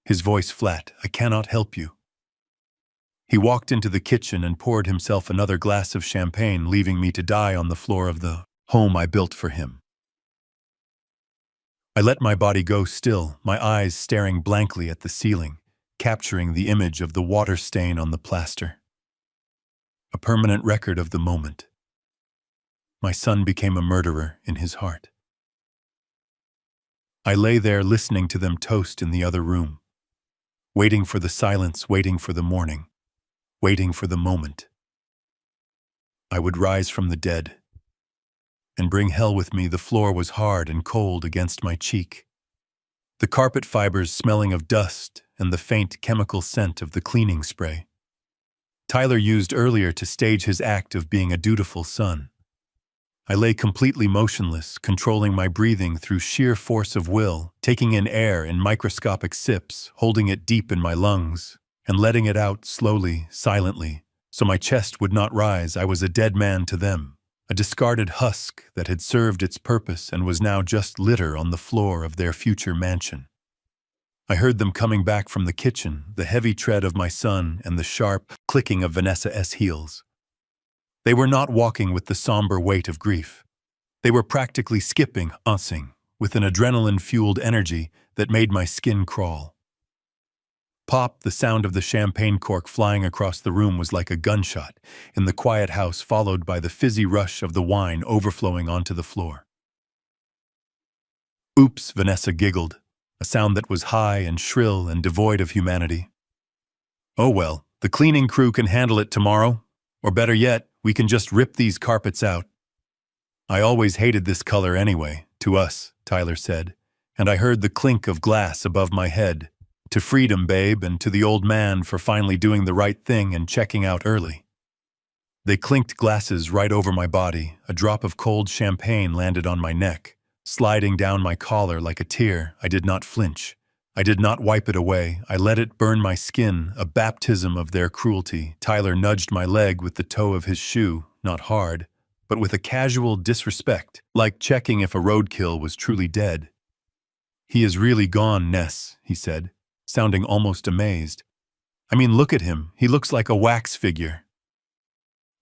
His voice flat. I cannot help you. He walked into the kitchen and poured himself another glass of champagne, leaving me to die on the floor of the home I built for him. I let my body go still, my eyes staring blankly at the ceiling, capturing the image of the water stain on the plaster. A permanent record of the moment. My son became a murderer in his heart. I lay there listening to them toast in the other room, waiting for the silence, waiting for the morning, waiting for the moment. I would rise from the dead and bring hell with me. The floor was hard and cold against my cheek, the carpet fibers smelling of dust and the faint chemical scent of the cleaning spray Tyler used earlier to stage his act of being a dutiful son. I lay completely motionless, controlling my breathing through sheer force of will, taking in air in microscopic sips, holding it deep in my lungs, and letting it out slowly, silently, so my chest would not rise. I was a dead man to them, a discarded husk that had served its purpose and was now just litter on the floor of their future mansion. I heard them coming back from the kitchen, the heavy tread of my son and the sharp clicking of Vanessa's heels. They were not walking with the somber weight of grief. They were practically skipping, unsing, with an adrenaline-fueled energy that made my skin crawl. Pop, the sound of the champagne cork flying across the room was like a gunshot in the quiet house, followed by the fizzy rush of the wine overflowing onto the floor. Oops, Vanessa giggled, a sound that was high and shrill and devoid of humanity. Oh well, the cleaning crew can handle it tomorrow, or better yet, we can just rip these carpets out. I always hated this color anyway, to us, Tyler said, and I heard the clink of glass above my head. To freedom, babe, and to the old man for finally doing the right thing and checking out early. They clinked glasses right over my body. A drop of cold champagne landed on my neck, sliding down my collar like a tear. I did not flinch. I did not wipe it away. I let it burn my skin, a baptism of their cruelty. Tyler nudged my leg with the toe of his shoe, not hard, but with a casual disrespect, like checking if a roadkill was truly dead. He is really gone, Ness, he said, sounding almost amazed. I mean, look at him. He looks like a wax figure.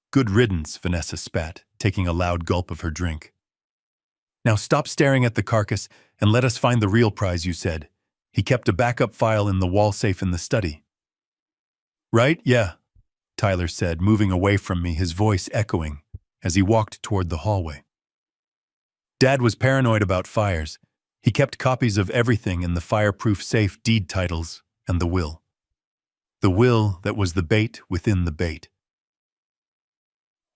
Good riddance, Vanessa spat, taking a loud gulp of her drink. Now stop staring at the carcass and let us find the real prize, you said. He kept a backup file in the wall safe in the study. Right, yeah, Tyler said, moving away from me, his voice echoing as he walked toward the hallway. Dad was paranoid about fires. He kept copies of everything in the fireproof safe, deed titles, and the will. The will that was the bait within the bait.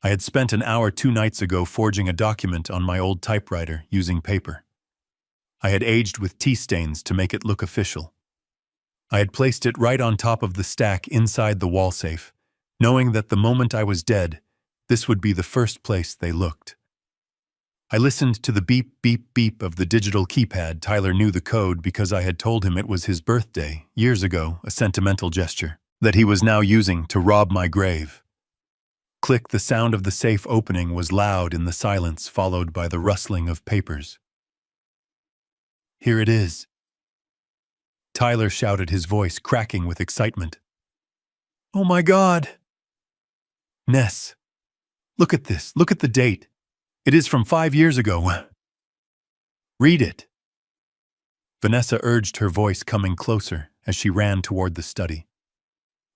I had spent an hour 2 nights ago forging a document on my old typewriter using paper. I had aged with tea stains to make it look official. I had placed it right on top of the stack inside the wall safe, knowing that the moment I was dead, this would be the first place they looked. I listened to the beep, beep, beep of the digital keypad. Tyler knew the code because I had told him it was his birthday, years ago, a sentimental gesture that he was now using to rob my grave. Click, the sound of the safe opening was loud in the silence, followed by the rustling of papers. Here it is. Tyler shouted, his voice cracking with excitement. Oh my God! Ness, look at this, look at the date. It is from 5 years ago. Read it. Vanessa urged, her voice coming closer as she ran toward the study.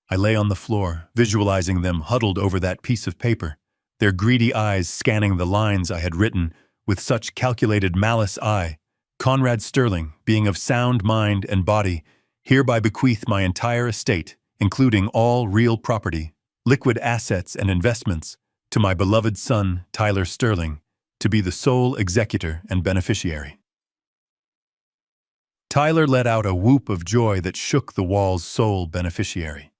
I lay on the floor, visualizing them huddled over that piece of paper, their greedy eyes scanning the lines I had written with such calculated malice. I, Conrad Sterling, being of sound mind and body, hereby bequeath my entire estate, including all real property, liquid assets and investments, to my beloved son, Tyler Sterling, to be the sole executor and beneficiary. Tyler let out a whoop of joy that shook the wall's sole beneficiary.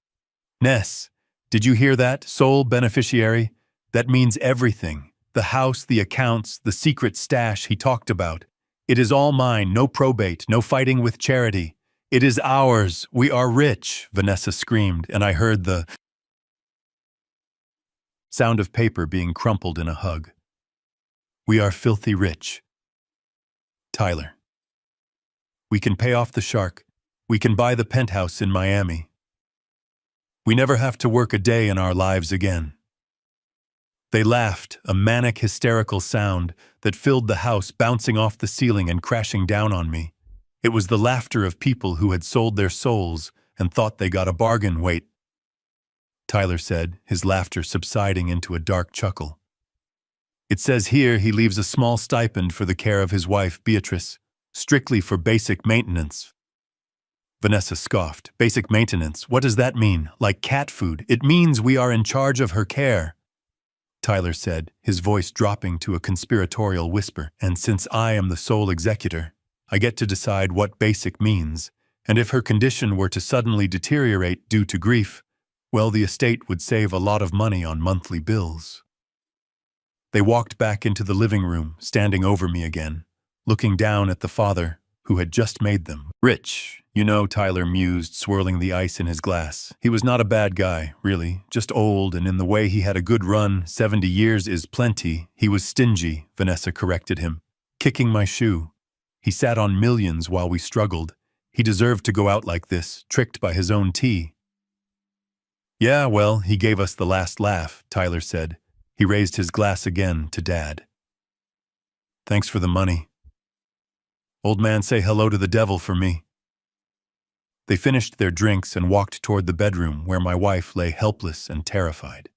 Ness, did you hear that? Sole beneficiary? That means everything. The house, the accounts, the secret stash he talked about. It is all mine, no probate, no fighting with charity. It is ours. We are rich, Vanessa screamed, and I heard the sound of paper being crumpled in a hug. We are filthy rich. Tyler. We can pay off the shark. We can buy the penthouse in Miami. We never have to work a day in our lives again. They laughed, a manic, hysterical sound that filled the house, bouncing off the ceiling and crashing down on me. It was the laughter of people who had sold their souls and thought they got a bargain. Wait, Tyler said, his laughter subsiding into a dark chuckle. It says here he leaves a small stipend for the care of his wife, Beatrice, strictly for basic maintenance. Vanessa scoffed. Basic maintenance? What does that mean? Like cat food? It means we are in charge of her care, Tyler said, his voice dropping to a conspiratorial whisper. And since I am the sole executor, I get to decide what basic means, and if her condition were to suddenly deteriorate due to grief, well, the estate would save a lot of money on monthly bills. They walked back into the living room, standing over me again, looking down at the father who had just made them rich. You know, Tyler mused, swirling the ice in his glass. He was not a bad guy, really, just old, and in the way he had a good run, 70 years is plenty. He was stingy, Vanessa corrected him. Kicking my shoe. He sat on millions while we struggled. He deserved to go out like this, tricked by his own tea. Yeah, well, he gave us the last laugh, Tyler said. He raised his glass again to Dad. Thanks for the money. Old man, say hello to the devil for me. They finished their drinks and walked toward the bedroom where my wife lay helpless and terrified.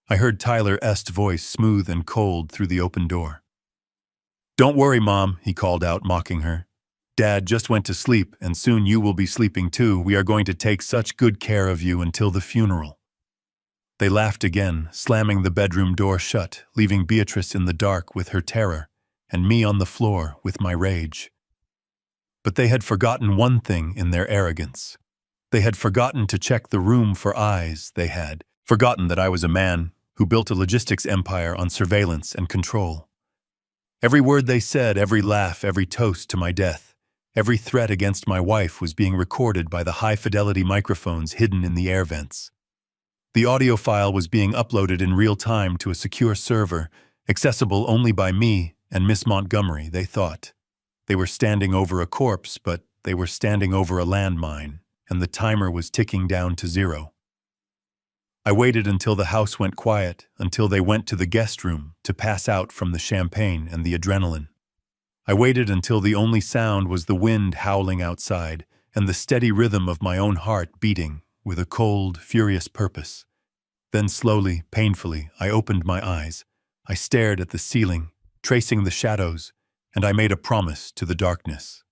I heard Tyler Est's voice smooth and cold through the open door. Don't worry, Mom, he called out, mocking her. Dad just went to sleep, and soon you will be sleeping too. We are going to take such good care of you until the funeral. They laughed again, slamming the bedroom door shut, leaving Beatrice in the dark with her terror, and me on the floor with my rage. But they had forgotten one thing in their arrogance. They had forgotten to check the room for eyes. They had forgotten that I was a man who built a logistics empire on surveillance and control. Every word they said, every laugh, every toast to my death, every threat against my wife was being recorded by the high-fidelity microphones hidden in the air vents. The audio file was being uploaded in real time to a secure server, accessible only by me and Miss Montgomery, they thought. They were standing over a corpse, but they were standing over a landmine, and the timer was ticking down to 0. I waited until the house went quiet, until they went to the guest room to pass out from the champagne and the adrenaline. I waited until the only sound was the wind howling outside and the steady rhythm of my own heart beating with a cold, furious purpose. Then slowly, painfully, I opened my eyes. I stared at the ceiling, tracing the shadows, and I made a promise to the darkness.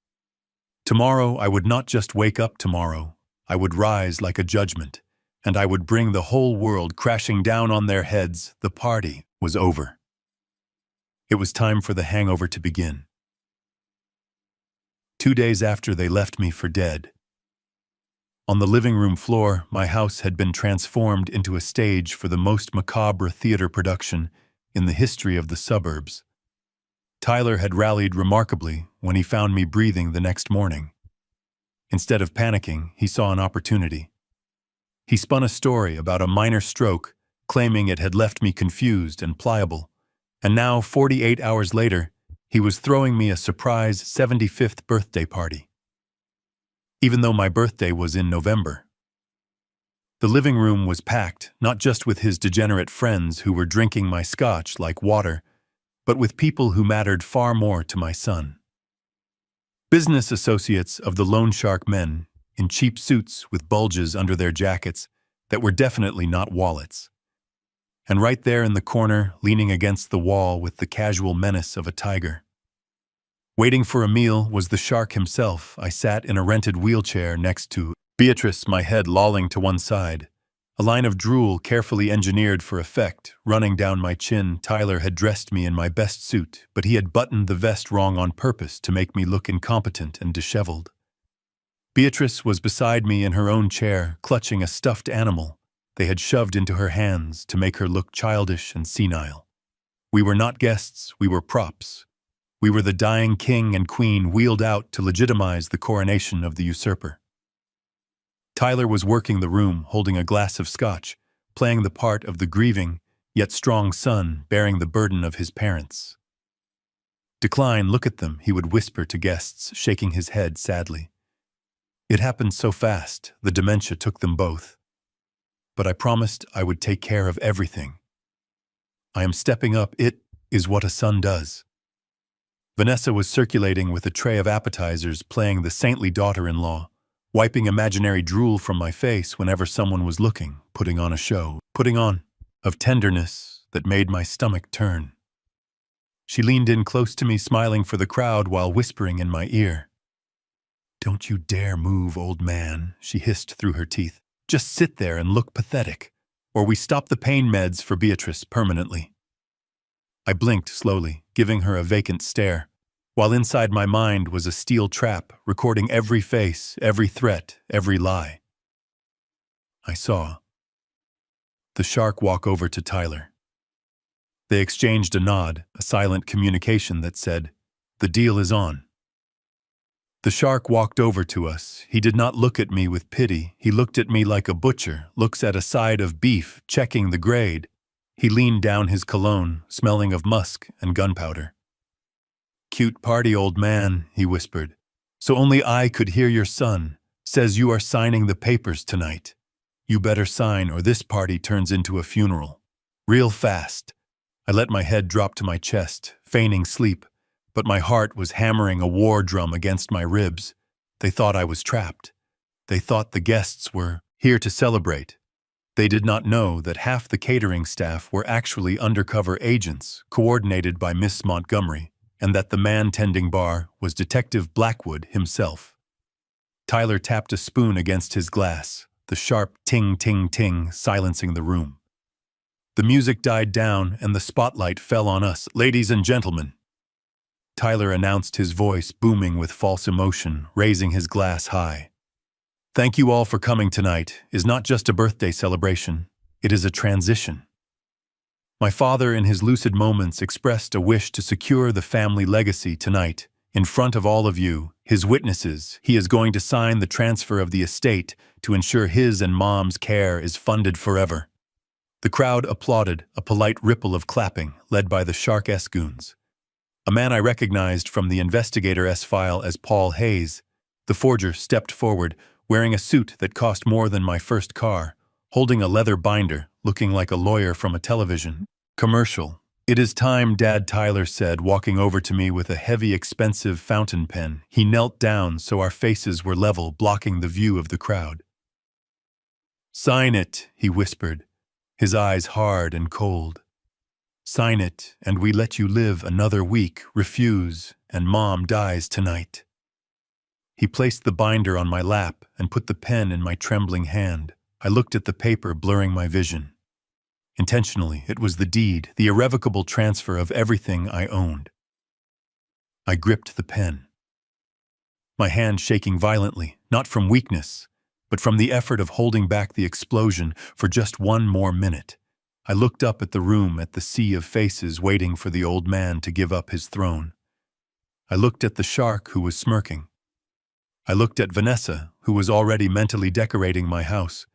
Tomorrow I would not just wake up tomorrow, I would rise like a judgment, and I would bring the whole world crashing down on their heads. The party was over. It was time for the hangover to begin. 2 days after they left me for dead. On the living room floor, my house had been transformed into a stage for the most macabre theater production in the history of the suburbs. Tyler had rallied remarkably when he found me breathing the next morning. Instead of panicking, he saw an opportunity. He spun a story about a minor stroke, claiming it had left me confused and pliable, and now, 48 hours later, he was throwing me a surprise 75th birthday party. Even though my birthday was in November. The living room was packed, not just with his degenerate friends who were drinking my scotch like water, but with people who mattered far more to my son. Business associates of the loan shark men, in cheap suits with bulges under their jackets that were definitely not wallets. And right there in the corner, leaning against the wall with the casual menace of a tiger. Waiting for a meal was the shark himself. I sat in a rented wheelchair next to Beatrice, my head lolling to one side. A line of drool carefully engineered for effect, running down my chin. Tyler had dressed me in my best suit, but he had buttoned the vest wrong on purpose to make me look incompetent and disheveled. Beatrice was beside me in her own chair, clutching a stuffed animal they had shoved into her hands to make her look childish and senile. We were not guests, we were props. We were the dying king and queen wheeled out to legitimize the coronation of the usurper. Tyler was working the room, holding a glass of scotch, playing the part of the grieving, yet strong son bearing the burden of his parents. Decline, look at them, he would whisper to guests, shaking his head sadly. It happened so fast, the dementia took them both. But I promised I would take care of everything. I am stepping up, it is what a son does. Vanessa was circulating with a tray of appetizers, playing the saintly daughter-in-law, wiping imaginary drool from my face whenever someone was looking, putting on a show, of tenderness that made my stomach turn. She leaned in close to me, smiling for the crowd while whispering in my ear. Don't you dare move, old man, she hissed through her teeth. Just sit there and look pathetic, or we stop the pain meds for Beatrice permanently. I blinked slowly, giving her a vacant stare, while inside my mind was a steel trap recording every face, every threat, every lie. I saw the shark walk over to Tyler, They exchanged a nod, a silent communication that said, "The deal is on." The shark walked over to us. He did not look at me with pity. He looked at me like a butcher looks at a side of beef, checking the grade. He leaned down his cologne, smelling of musk and gunpowder. "Cute party, old man," he whispered. "So only I could hear your son. Says you are signing the papers tonight. You better sign or this party turns into a funeral. Real fast." I let my head drop to my chest, feigning sleep, but my heart was hammering a war drum against my ribs. They thought I was trapped. They thought the guests were here to celebrate. They did not know that half the catering staff were actually undercover agents, coordinated by Miss Montgomery, and that the man tending bar was Detective Blackwood himself. Tyler tapped a spoon against his glass, the sharp ting-ting-ting silencing the room. The music died down and the spotlight fell on us. "Ladies and gentlemen," Tyler announced, his voice booming with false emotion, raising his glass high. "Thank you all for coming tonight. Is not just a birthday celebration. It is a transition." My father, in his lucid moments, expressed a wish to secure the family legacy tonight. In front of all of you, his witnesses, he is going to sign the transfer of the estate to ensure his and Mom's care is funded forever. The crowd applauded, a polite ripple of clapping, led by the Shark-S goons. A man I recognized from the Investigator-S file as Paul Hayes, the forger, stepped forward, wearing a suit that cost more than my first car, holding a leather binder, looking like a lawyer from a television commercial. "It is time," Dad Tyler said, walking over to me with a heavy, expensive fountain pen. He knelt down so our faces were level, blocking the view of the crowd. "Sign it," he whispered, his eyes hard and cold. "Sign it, and we let you live another week. Refuse, and Mom dies tonight." He placed the binder on my lap and put the pen in my trembling hand. I looked at the paper, blurring my vision. Intentionally, it was the deed, the irrevocable transfer of everything I owned. I gripped the pen, my hand shaking violently, not from weakness, but from the effort of holding back the explosion for just one more minute. I looked up at the room, at the sea of faces waiting for the old man to give up his throne. I looked at the shark who was smirking. I looked at Vanessa, who was already mentally decorating my house.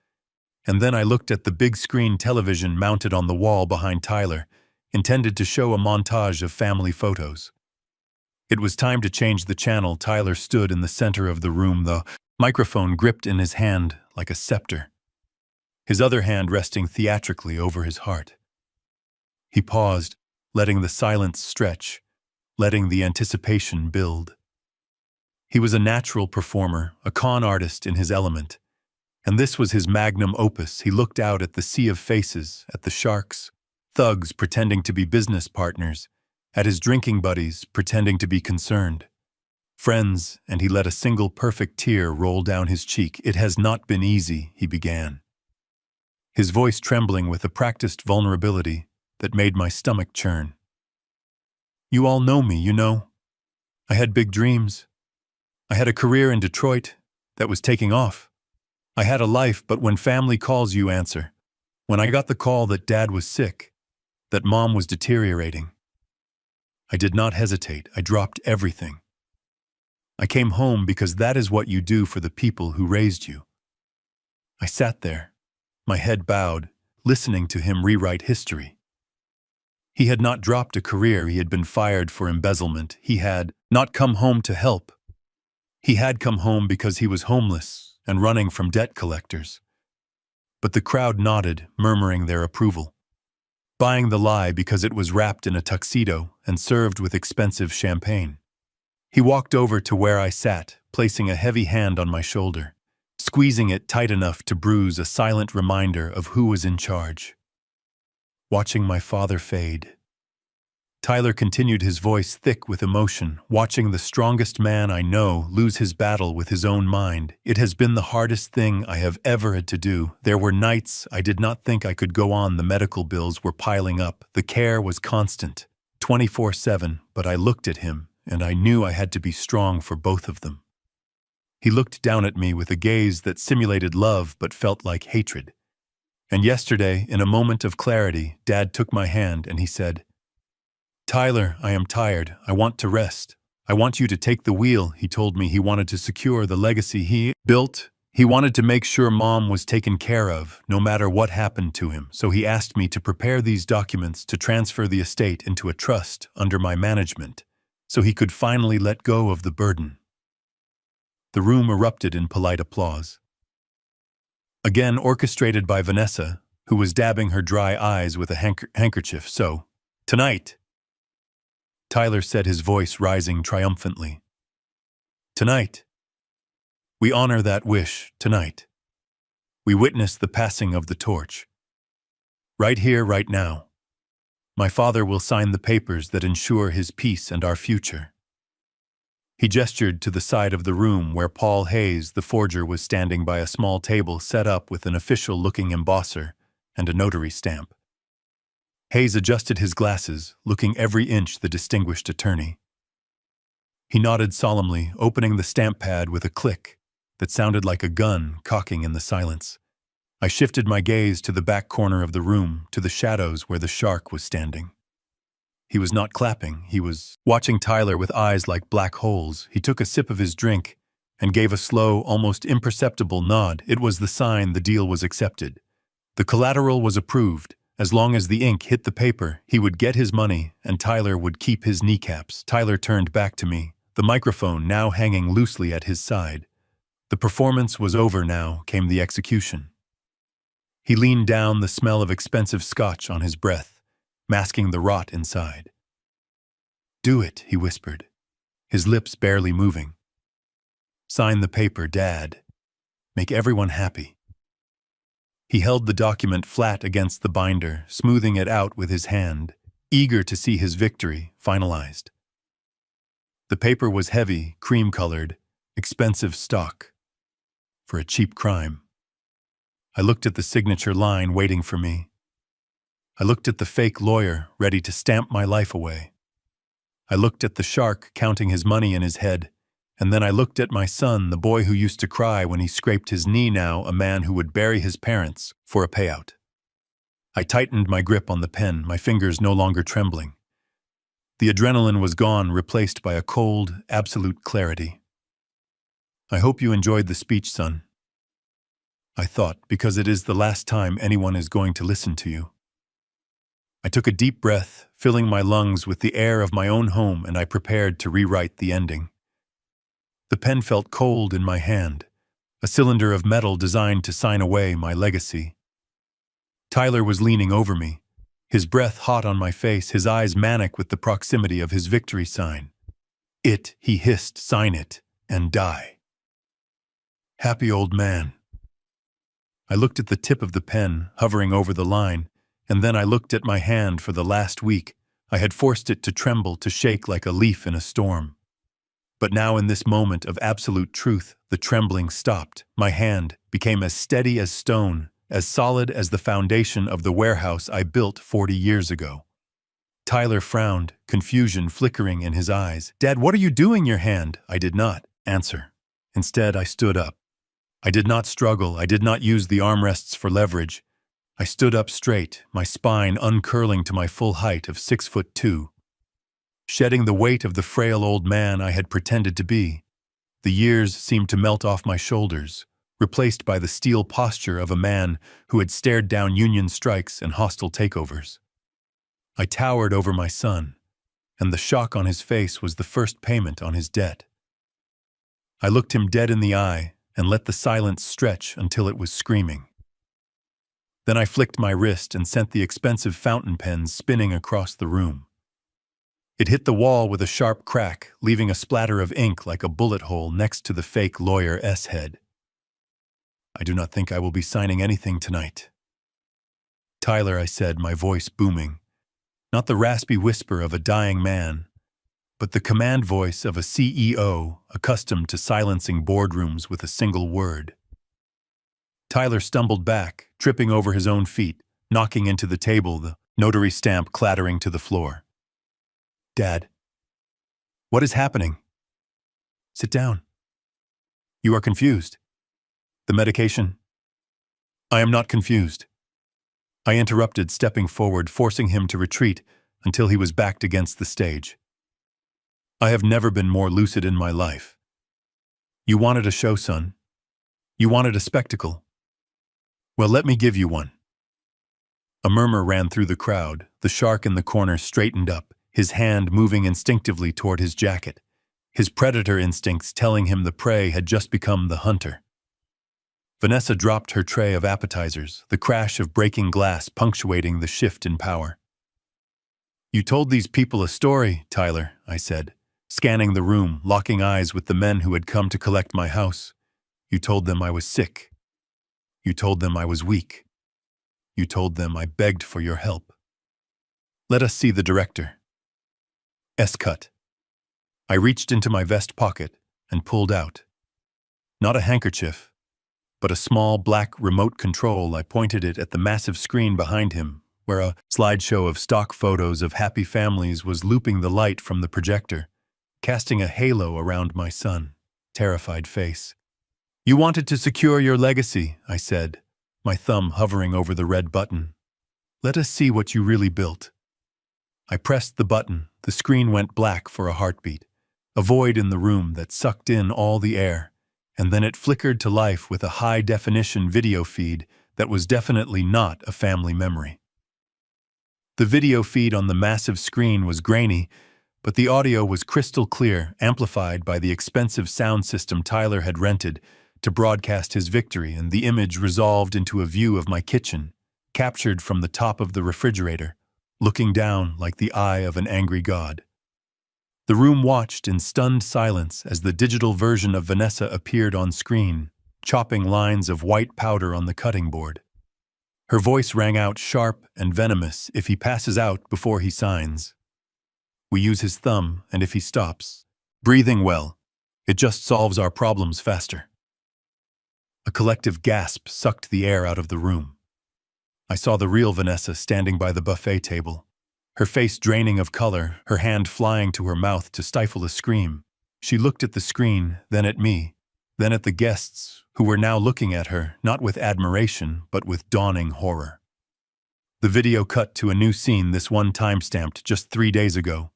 And then I looked at the big screen television mounted on the wall behind Tyler, intended to show a montage of family photos. It was time to change the channel. Tyler stood in the center of the room, the microphone gripped in his hand like a scepter, his other hand resting theatrically over his heart. He paused, letting the silence stretch, letting the anticipation build. He was a natural performer, a con artist in his element. And this was his magnum opus. He looked out at the sea of faces, at the sharks, thugs pretending to be business partners, at his drinking buddies pretending to be concerned. Friends, and he let a single perfect tear roll down his cheek. "It has not been easy," he began, his voice trembling with a practiced vulnerability that made my stomach churn. "You all know me, you know. I had big dreams. I had a career in Detroit that was taking off. I had a life, but when family calls, you answer. When I got the call that Dad was sick, that Mom was deteriorating, I did not hesitate. I dropped everything. I came home because that is what you do for the people who raised you." I sat there, my head bowed, listening to him rewrite history. He had not dropped a career. He had been fired for embezzlement. He had not come home to help. He had come home because he was homeless and running from debt collectors. But the crowd nodded, murmuring their approval, buying the lie because it was wrapped in a tuxedo and served with expensive champagne. He walked over to where I sat, placing a heavy hand on my shoulder, squeezing it tight enough to bruise a silent reminder of who was in charge. Watching my father fade. Tyler continued, his voice thick with emotion, watching the strongest man I know lose his battle with his own mind. "It has been the hardest thing I have ever had to do. There were nights I did not think I could go on. The medical bills were piling up. The care was constant, 24/7, but I looked at him, and I knew I had to be strong for both of them." He looked down at me with a gaze that simulated love but felt like hatred. And yesterday, in a moment of clarity, Dad took my hand and he said, "Tyler, I am tired. I want to rest. I want you to take the wheel." He told me he wanted to secure the legacy he built. He wanted to make sure Mom was taken care of, no matter what happened to him, so he asked me to prepare these documents to transfer the estate into a trust under my management, so he could finally let go of the burden. The room erupted in polite applause. Again orchestrated by Vanessa, who was dabbing her dry eyes with a handkerchief. "So, tonight," Tyler said, his voice rising triumphantly. "Tonight, we honor that wish. Tonight, we witness the passing of the torch. Right here, right now. My father will sign the papers that ensure his peace and our future." He gestured to the side of the room where Paul Hayes, the forger, was standing by a small table set up with an official-looking embosser and a notary stamp. Hayes adjusted his glasses, looking every inch the distinguished attorney. He nodded solemnly, opening the stamp pad with a click that sounded like a gun cocking in the silence. I shifted my gaze to the back corner of the room, to the shadows where the shark was standing. He was not clapping. He was watching Tyler with eyes like black holes. He took a sip of his drink and gave a slow, almost imperceptible nod. It was the sign the deal was accepted. The collateral was approved. As long as the ink hit the paper, he would get his money and Tyler would keep his kneecaps. Tyler turned back to me, the microphone now hanging loosely at his side. The performance was over now, came the execution. He leaned down, the smell of expensive scotch on his breath, masking the rot inside. "Do it," he whispered, his lips barely moving. "Sign the paper, Dad. Make everyone happy." He held the document flat against the binder, smoothing it out with his hand, eager to see his victory finalized. The paper was heavy, cream-colored, expensive stock. For a cheap crime. I looked at the signature line waiting for me. I looked at the fake lawyer ready to stamp my life away. I looked at the shark counting his money in his head, and then I looked at my son, the boy who used to cry when he scraped his knee, now a man who would bury his parents for a payout. I tightened my grip on the pen, my fingers no longer trembling. The adrenaline was gone, replaced by a cold, absolute clarity. "I hope you enjoyed the speech, son," I thought, "because it is the last time anyone is going to listen to you." I took a deep breath, filling my lungs with the air of my own home, and I prepared to rewrite the ending. The pen felt cold in my hand, a cylinder of metal designed to sign away my legacy. Tyler was leaning over me, his breath hot on my face, his eyes manic with the proximity of his victory sign. "It," he hissed, "sign it, and die." Happy old man. I looked at the tip of the pen, hovering over the line, and then I looked at my hand. For the last week, I had forced it to tremble, to shake like a leaf in a storm. But now, in this moment of absolute truth, the trembling stopped. My hand became as steady as stone, as solid as the foundation of the warehouse I built 40 years ago. Tyler frowned, confusion flickering in his eyes. "Dad, what are you doing your hand?" I did not answer. Instead, I stood up. I did not struggle. I did not use the armrests for leverage. I stood up straight, my spine uncurling to my full height of 6'2". Shedding the weight of the frail old man I had pretended to be, the years seemed to melt off my shoulders, replaced by the steel posture of a man who had stared down union strikes and hostile takeovers. I towered over my son, and the shock on his face was the first payment on his debt. I looked him dead in the eye and let the silence stretch until it was screaming. Then I flicked my wrist and sent the expensive fountain pen spinning across the room. It hit the wall with a sharp crack, leaving a splatter of ink like a bullet hole next to the fake lawyer's head. "I do not think I will be signing anything tonight." "Tyler," I said, my voice booming. Not the raspy whisper of a dying man, but the command voice of a CEO accustomed to silencing boardrooms with a single word. Tyler stumbled back, tripping over his own feet, knocking into the table, the notary stamp clattering to the floor. "Dad, what is happening?" "Sit down. You are confused. The medication?" "I am not confused. I interrupted, stepping forward, forcing him to retreat until he was backed against the stage. I have never been more lucid in my life. You wanted a show, son. You wanted a spectacle. Well, let me give you one. A murmur ran through the crowd. The shark in the corner straightened up, his hand moving instinctively toward his jacket, his predator instincts telling him the prey had just become the hunter. Vanessa dropped her tray of appetizers, the crash of breaking glass punctuating the shift in power. You told these people a story, Tyler, I said, scanning the room, locking eyes with the men who had come to collect my house. You told them I was sick. You told them I was weak. You told them I begged for your help. Let us see the director. S-cut. I reached into my vest pocket and pulled out. Not a handkerchief, but a small black remote control. I pointed it at the massive screen behind him, where a slideshow of stock photos of happy families was looping the light from the projector, casting a halo around my son, terrified face. You wanted to secure your legacy, I said, my thumb hovering over the red button. Let us see what you really built. I pressed the button. The screen went black for a heartbeat, a void in the room that sucked in all the air, and then it flickered to life with a high-definition video feed that was definitely not a family memory. The video feed on the massive screen was grainy, but the audio was crystal clear, amplified by the expensive sound system Tyler had rented to broadcast his victory, and the image resolved into a view of my kitchen, captured from the top of the refrigerator, looking down like the eye of an angry god. The room watched in stunned silence as the digital version of Vanessa appeared on screen, chopping lines of white powder on the cutting board. Her voice rang out sharp and venomous. If he passes out before he signs, we use his thumb, and if he stops breathing well, it just solves our problems faster. A collective gasp sucked the air out of the room. I saw the real Vanessa standing by the buffet table, her face draining of color, her hand flying to her mouth to stifle a scream. She looked at the screen, then at me, then at the guests, who were now looking at her, not with admiration, but with dawning horror. The video cut to a new scene, this one time-stamped just 3 days ago.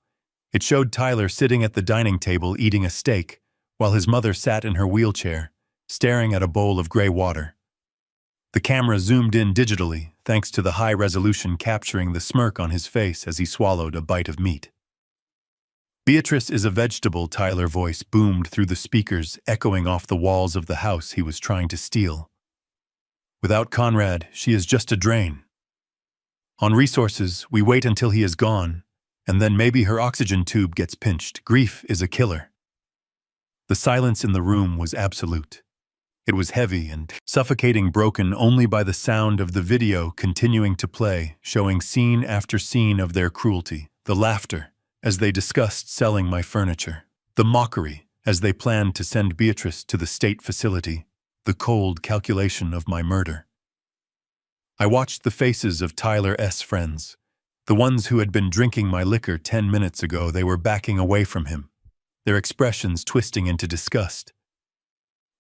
It showed Tyler sitting at the dining table eating a steak, while his mother sat in her wheelchair, staring at a bowl of gray water. The camera zoomed in digitally, thanks to the high resolution capturing the smirk on his face as he swallowed a bite of meat. Beatrice is a vegetable, Tyler's voice boomed through the speakers, echoing off the walls of the house he was trying to steal. Without Conrad, she is just a drain. On resources, we wait until he is gone, and then maybe her oxygen tube gets pinched. Grief is a killer. The silence in the room was absolute. It was heavy and suffocating, broken only by the sound of the video continuing to play, showing scene after scene of their cruelty, the laughter as they discussed selling my furniture, the mockery as they planned to send Beatrice to the state facility, the cold calculation of my murder. I watched the faces of Tyler's friends, the ones who had been drinking my liquor 10 minutes ago. They were backing away from him, their expressions twisting into disgust.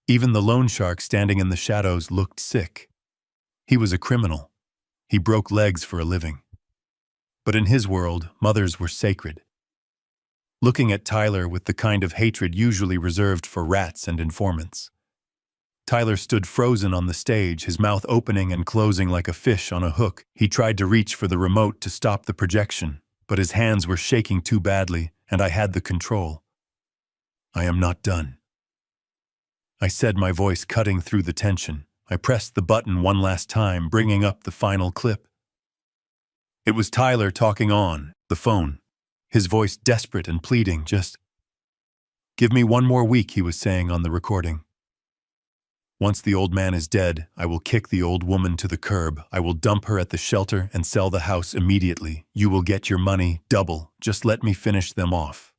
Even the loan shark standing in the shadows looked sick. He was a criminal. He broke legs for a living. But in his world, mothers were sacred. Looking at Tyler with the kind of hatred usually reserved for rats and informants. Tyler stood frozen on the stage, his mouth opening and closing like a fish on a hook. He tried to reach for the remote to stop the projection, but his hands were shaking too badly, and I had the control. I am not done, I said, my voice cutting through the tension. I pressed the button one last time, bringing up the final clip. It was Tyler talking on the phone, his voice desperate and pleading. Just give me 1 more week, he was saying on the recording. Once the old man is dead, I will kick the old woman to the curb. I will dump her at the shelter and sell the house immediately. You will get your money, double. Just let me finish them off.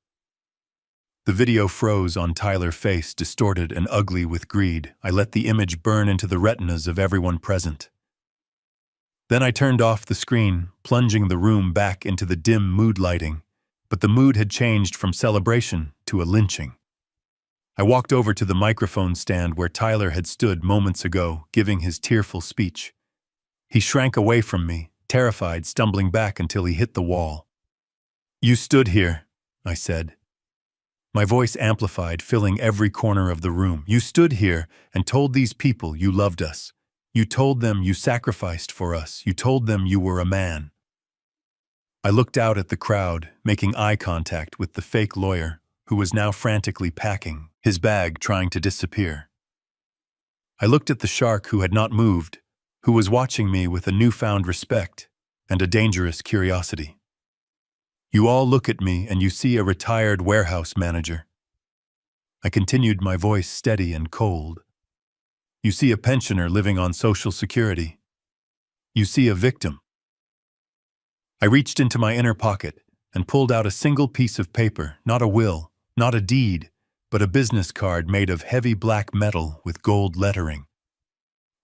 The video froze on Tyler's face, distorted and ugly with greed. I let the image burn into the retinas of everyone present. Then I turned off the screen, plunging the room back into the dim mood lighting, but the mood had changed from celebration to a lynching. I walked over to the microphone stand where Tyler had stood moments ago, giving his tearful speech. He shrank away from me, terrified, stumbling back until he hit the wall. "You stood here," I said. My voice amplified, filling every corner of the room. "You stood here and told these people you loved us. You told them you sacrificed for us. You told them you were a man." I looked out at the crowd, making eye contact with the fake lawyer, who was now frantically packing his bag, trying to disappear. I looked at the shark who had not moved, who was watching me with a newfound respect and a dangerous curiosity. "You all look at me and you see a retired warehouse manager." I continued, my voice steady and cold. "You see a pensioner living on Social Security. You see a victim." I reached into my inner pocket and pulled out a single piece of paper, not a will, not a deed, but a business card made of heavy black metal with gold lettering.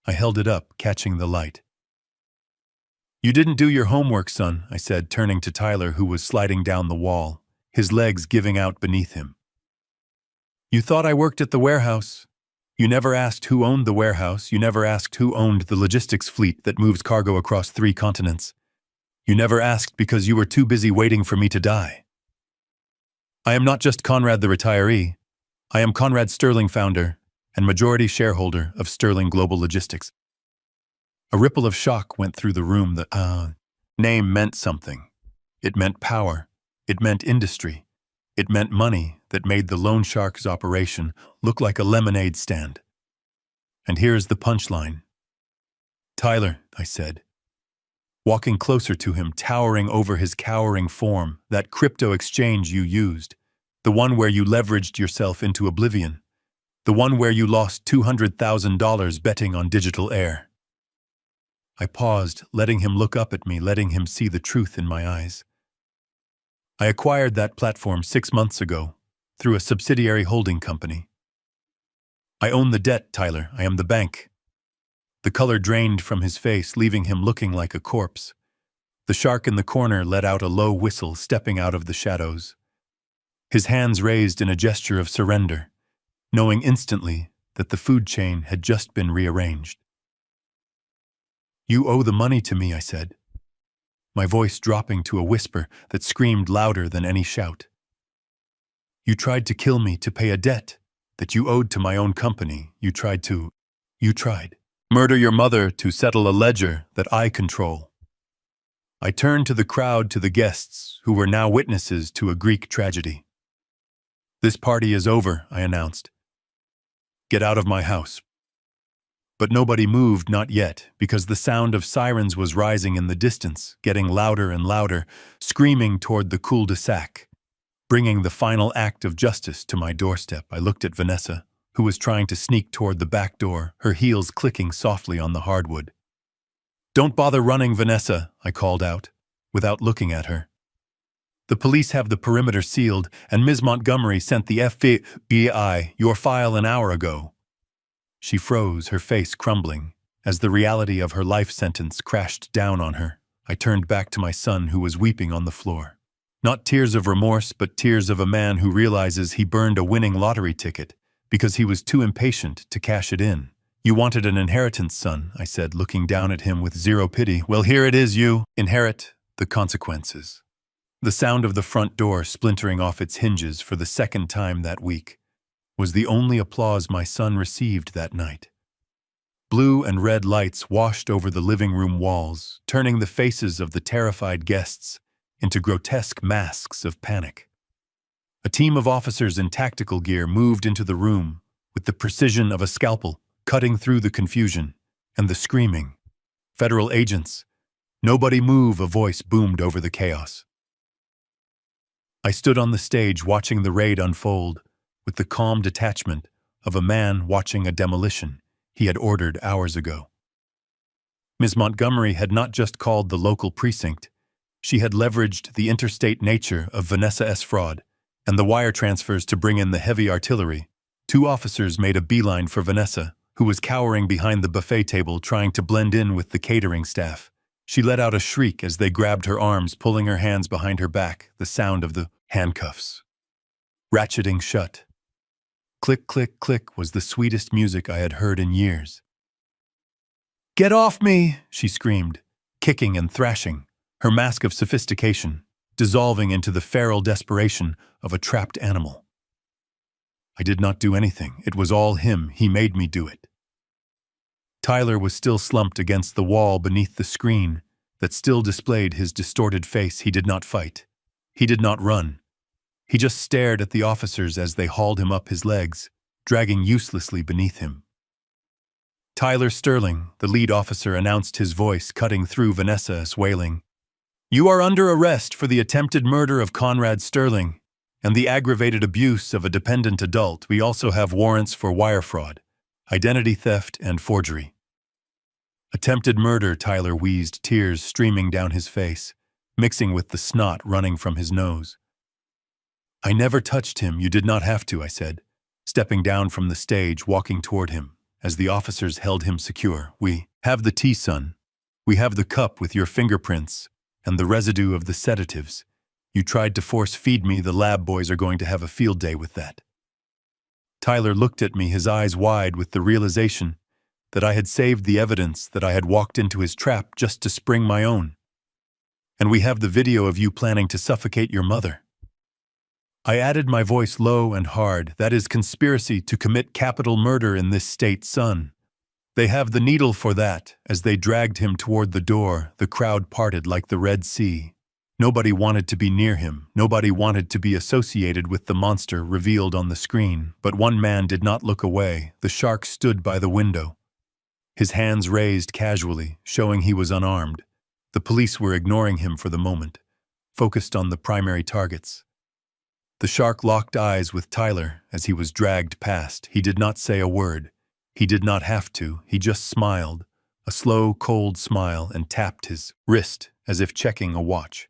I held it up, catching the light. "You didn't do your homework, son," I said, turning to Tyler, who was sliding down the wall, his legs giving out beneath him. "You thought I worked at the warehouse. You never asked who owned the warehouse. You never asked who owned the logistics fleet that moves cargo across 3 continents. You never asked because you were too busy waiting for me to die. I am not just Conrad the retiree. I am Conrad Sterling, founder and majority shareholder of Sterling Global Logistics." A ripple of shock went through the room. The name meant something. It meant power. It meant industry. It meant money that made the loan shark's operation look like a lemonade stand. And here's the punchline. "Tyler," I said, walking closer to him, towering over his cowering form, "that crypto exchange you used, the one where you leveraged yourself into oblivion, the one where you lost $200,000 betting on digital air." I paused, letting him look up at me, letting him see the truth in my eyes. "I acquired that platform 6 months ago, through a subsidiary holding company. I own the debt, Tyler. I am the bank." The color drained from his face, leaving him looking like a corpse. The shark in the corner let out a low whistle, stepping out of the shadows. His hands raised in a gesture of surrender, knowing instantly that the food chain had just been rearranged. "You owe the money to me," I said, my voice dropping to a whisper that screamed louder than any shout. "You tried to kill me to pay a debt that you owed to my own company. You tried murder your mother to settle a ledger that I control." I turned to the crowd, to the guests, who were now witnesses to a Greek tragedy. "This party is over," I announced. "Get out of my house." But nobody moved, not yet, because the sound of sirens was rising in the distance, getting louder and louder, screaming toward the cul-de-sac, bringing the final act of justice to my doorstep. I looked at Vanessa, who was trying to sneak toward the back door, her heels clicking softly on the hardwood. "Don't bother running, Vanessa," I called out, without looking at her. "The police have the perimeter sealed, and Ms. Montgomery sent the FBI your file an hour ago." She froze, her face crumbling, as the reality of her life sentence crashed down on her. I turned back to my son, who was weeping on the floor. Not tears of remorse, but tears of a man who realizes he burned a winning lottery ticket because he was too impatient to cash it in. "You wanted an inheritance, son," I said, looking down at him with zero pity. "Well, here it is. You inherit the consequences." The sound of the front door splintering off its hinges for the second time that week was the only applause my son received that night. Blue and red lights washed over the living room walls, turning the faces of the terrified guests into grotesque masks of panic. A team of officers in tactical gear moved into the room with the precision of a scalpel, cutting through the confusion and the screaming. "Federal agents, nobody move," a voice boomed over the chaos. I stood on the stage watching the raid unfold, with the calm detachment of a man watching a demolition he had ordered hours ago. Ms. Montgomery had not just called the local precinct. She had leveraged the interstate nature of Vanessa's fraud and the wire transfers to bring in the heavy artillery. 2 officers made a beeline for Vanessa, who was cowering behind the buffet table trying to blend in with the catering staff. She let out a shriek as they grabbed her arms, pulling her hands behind her back, the sound of the handcuffs ratcheting shut. Click, click, click was the sweetest music I had heard in years. "Get off me!" she screamed, kicking and thrashing, her mask of sophistication dissolving into the feral desperation of a trapped animal. I did not do anything. It was all him. He made me do it. Tyler was still slumped against the wall beneath the screen that still displayed his distorted face. He did not fight. He did not run. He just stared at the officers as they hauled him up his legs, dragging uselessly beneath him. Tyler Sterling, the lead officer, announced, his voice cutting through Vanessa's wailing. "You are under arrest for the attempted murder of Conrad Sterling and the aggravated abuse of a dependent adult. We also have warrants for wire fraud, identity theft, and forgery." "Attempted murder," Tyler wheezed, tears streaming down his face, mixing with the snot running from his nose. "I never touched him. You did not have to," I said, stepping down from the stage, walking toward him, as the officers held him secure. "We have the tea, son. We have the cup with your fingerprints and the residue of the sedatives. You tried to force-feed me. The lab boys are going to have a field day with that." Tyler looked at me, his eyes wide with the realization that I had saved the evidence, that I had walked into his trap just to spring my own. "And we have the video of you planning to suffocate your mother." I added, my voice low and hard. "That is conspiracy to commit capital murder in this state, son. They have the needle for that." As they dragged him toward the door, the crowd parted like the Red Sea. Nobody wanted to be near him. Nobody wanted to be associated with the monster revealed on the screen. But one man did not look away. The shark stood by the window, his hands raised casually, showing he was unarmed. The police were ignoring him for the moment, focused on the primary targets. The shark locked eyes with Tyler as he was dragged past. He did not say a word. He did not have to. He just smiled, a slow, cold smile, and tapped his wrist as if checking a watch.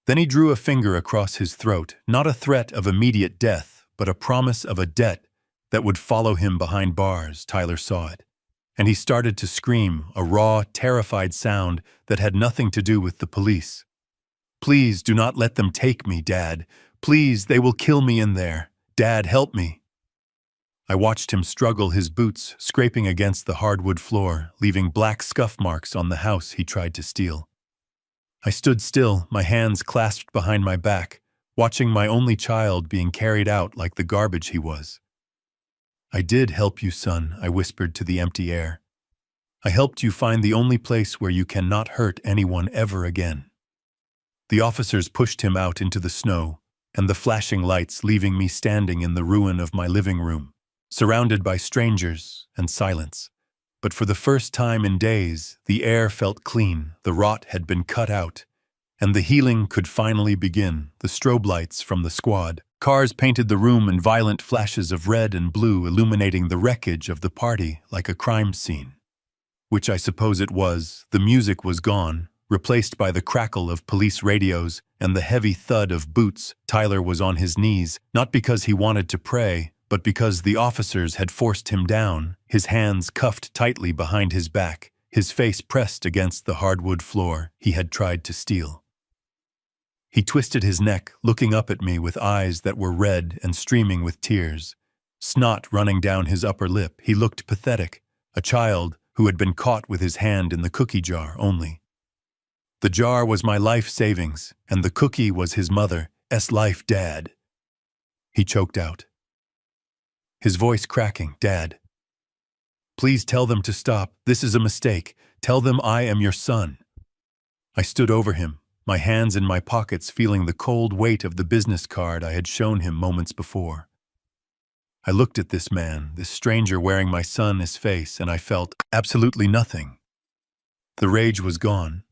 Then he drew a finger across his throat, not a threat of immediate death, but a promise of a debt that would follow him behind bars. Tyler saw it, and he started to scream, a raw, terrified sound that had nothing to do with the police. "Please do not let them take me, Dad. Please, they will kill me in there. Dad, help me." I watched him struggle, his boots scraping against the hardwood floor, leaving black scuff marks on the house he tried to steal. I stood still, my hands clasped behind my back, watching my only child being carried out like the garbage he was. "I did help you, son," I whispered to the empty air. "I helped you find the only place where you cannot hurt anyone ever again." The officers pushed him out into the snow and the flashing lights, leaving me standing in the ruin of my living room, surrounded by strangers and silence. But for the first time in days, the air felt clean, the rot had been cut out, and the healing could finally begin. The strobe lights from the squad cars painted the room in violent flashes of red and blue, illuminating the wreckage of the party like a crime scene. Which I suppose it was. The music was gone, replaced by the crackle of police radios and the heavy thud of boots. Tyler was on his knees, not because he wanted to pray, but because the officers had forced him down, his hands cuffed tightly behind his back, his face pressed against the hardwood floor he had tried to steal. He twisted his neck, looking up at me with eyes that were red and streaming with tears, snot running down his upper lip. He looked pathetic, a child who had been caught with his hand in the cookie jar only. The jar was my life savings, and the cookie was his mother's life. "Dad," he choked out, his voice cracking. "Dad, please tell them to stop. This is a mistake. Tell them I am your son." I stood over him, my hands in my pockets, feeling the cold weight of the business card I had shown him moments before. I looked at this man, this stranger wearing my son's face, and I felt absolutely nothing. The rage was gone.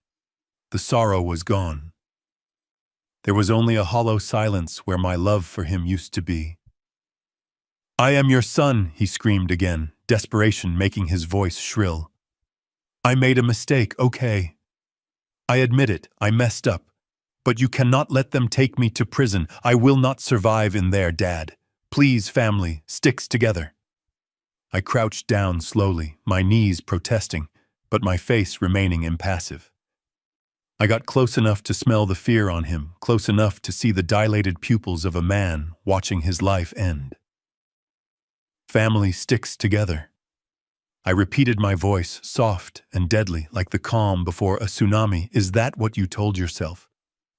The sorrow was gone. There was only a hollow silence where my love for him used to be. "I am your son," he screamed again, desperation making his voice shrill. "I made a mistake, okay? I admit it, I messed up. But you cannot let them take me to prison. I will not survive in there, Dad. Please, family, sticks together." I crouched down slowly, my knees protesting, but my face remaining impassive. I got close enough to smell the fear on him, close enough to see the dilated pupils of a man watching his life end. "Family sticks together." I repeated my voice, soft and deadly, like the calm before a tsunami. Is that what you told yourself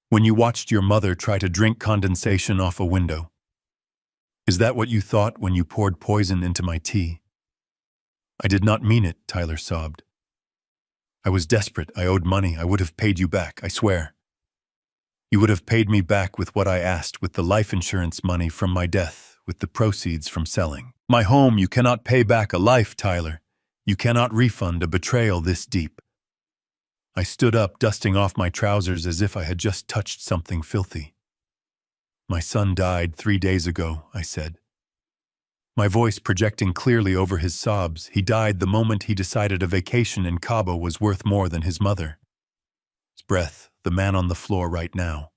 when you watched your mother try to drink condensation off a window? Is that what you thought when you poured poison into my tea? I did not mean it, Tyler sobbed. I was desperate. I owed money. I would have paid you back, I swear. You would have paid me back with what I asked, with the life insurance money from my death, with the proceeds from selling my home. You cannot pay back a life, Tyler. You cannot refund a betrayal this deep. I stood up, dusting off my trousers as if I had just touched something filthy. My son died 3 days ago, I said, my voice projecting clearly over his sobs. He died the moment he decided a vacation in Cabo was worth more than his mother. His breath, the man on the floor right now.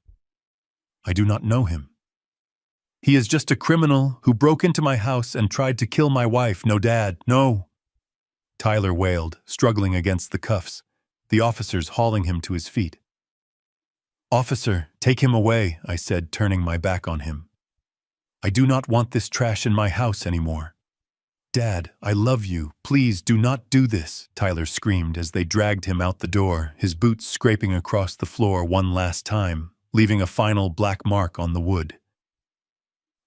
I do not know him. He is just a criminal who broke into my house and tried to kill my wife. No, Dad, no. Tyler wailed, struggling against the cuffs, the officers hauling him to his feet. Officer, take him away, I said, turning my back on him. I do not want this trash in my house anymore. Dad, I love you. Please do not do this, Tyler screamed as they dragged him out the door, his boots scraping across the floor one last time, leaving a final black mark on the wood.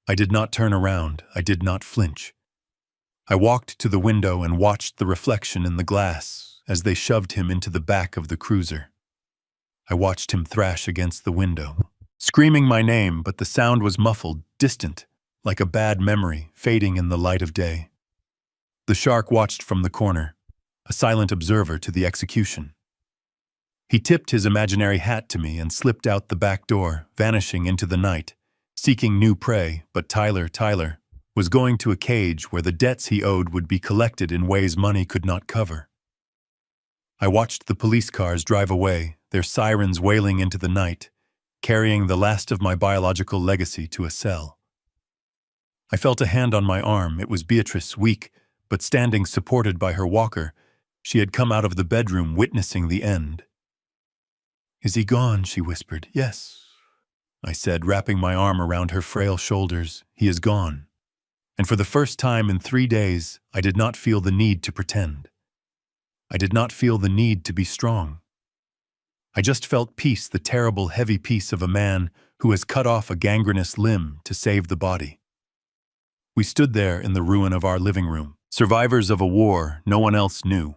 I did not turn around. I did not flinch. I walked to the window and watched the reflection in the glass as they shoved him into the back of the cruiser. I watched him thrash against the window, screaming my name, but the sound was muffled, distant, like a bad memory fading in the light of day. The shark watched from the corner, a silent observer to the execution. He tipped his imaginary hat to me and slipped out the back door, vanishing into the night, seeking new prey. But Tyler was going to a cage where the debts he owed would be collected in ways money could not cover. I watched the police cars drive away, their sirens wailing into the night, carrying the last of my biological legacy to a cell. I felt a hand on my arm. It was Beatrice, weak, but standing supported by her walker. She had come out of the bedroom, witnessing the end. Is he gone? She whispered. Yes, I said, wrapping my arm around her frail shoulders. He is gone. And for the first time in 3 days, I did not feel the need to pretend. I did not feel the need to be strong. I just felt peace, the terrible, heavy peace of a man who has cut off a gangrenous limb to save the body. We stood there in the ruin of our living room, survivors of a war no one else knew.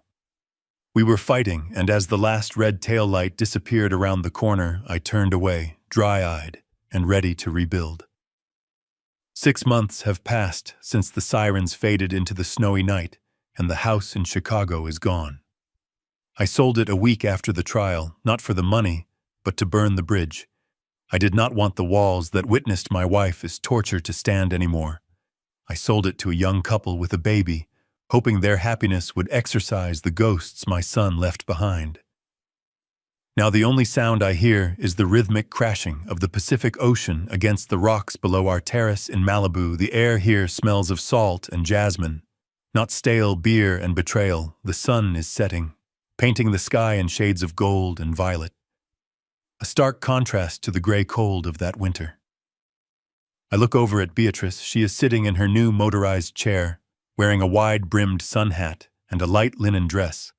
We were fighting, and as the last red tail light disappeared around the corner, I turned away, dry-eyed and ready to rebuild. 6 months have passed since the sirens faded into the snowy night, and the house in Chicago is gone. I sold it a week after the trial, not for the money, but to burn the bridge. I did not want the walls that witnessed my wife as torture to stand anymore. I sold it to a young couple with a baby, hoping their happiness would exorcise the ghosts my son left behind. Now the only sound I hear is the rhythmic crashing of the Pacific Ocean against the rocks below our terrace in Malibu. The air here smells of salt and jasmine, not stale beer and betrayal. The sun is setting, painting the sky in shades of gold and violet, a stark contrast to the gray cold of that winter. I look over at Beatrice. She is sitting in her new motorized chair, wearing a wide-brimmed sun hat and a light linen dress.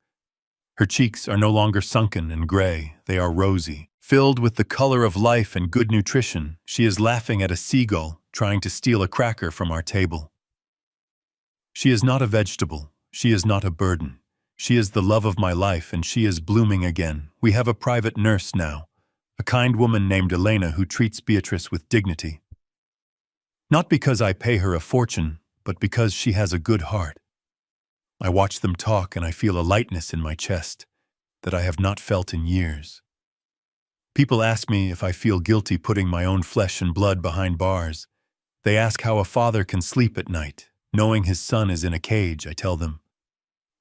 Her cheeks are no longer sunken and gray, they are rosy, filled with the color of life and good nutrition. She is laughing at a seagull trying to steal a cracker from our table. She is not a vegetable, she is not a burden. She is the love of my life, and she is blooming again. We have a private nurse now, a kind woman named Elena who treats Beatrice with dignity. Not because I pay her a fortune, but because she has a good heart. I watch them talk and I feel a lightness in my chest that I have not felt in years. People ask me if I feel guilty putting my own flesh and blood behind bars. They ask how a father can sleep at night, knowing his son is in a cage. I tell them,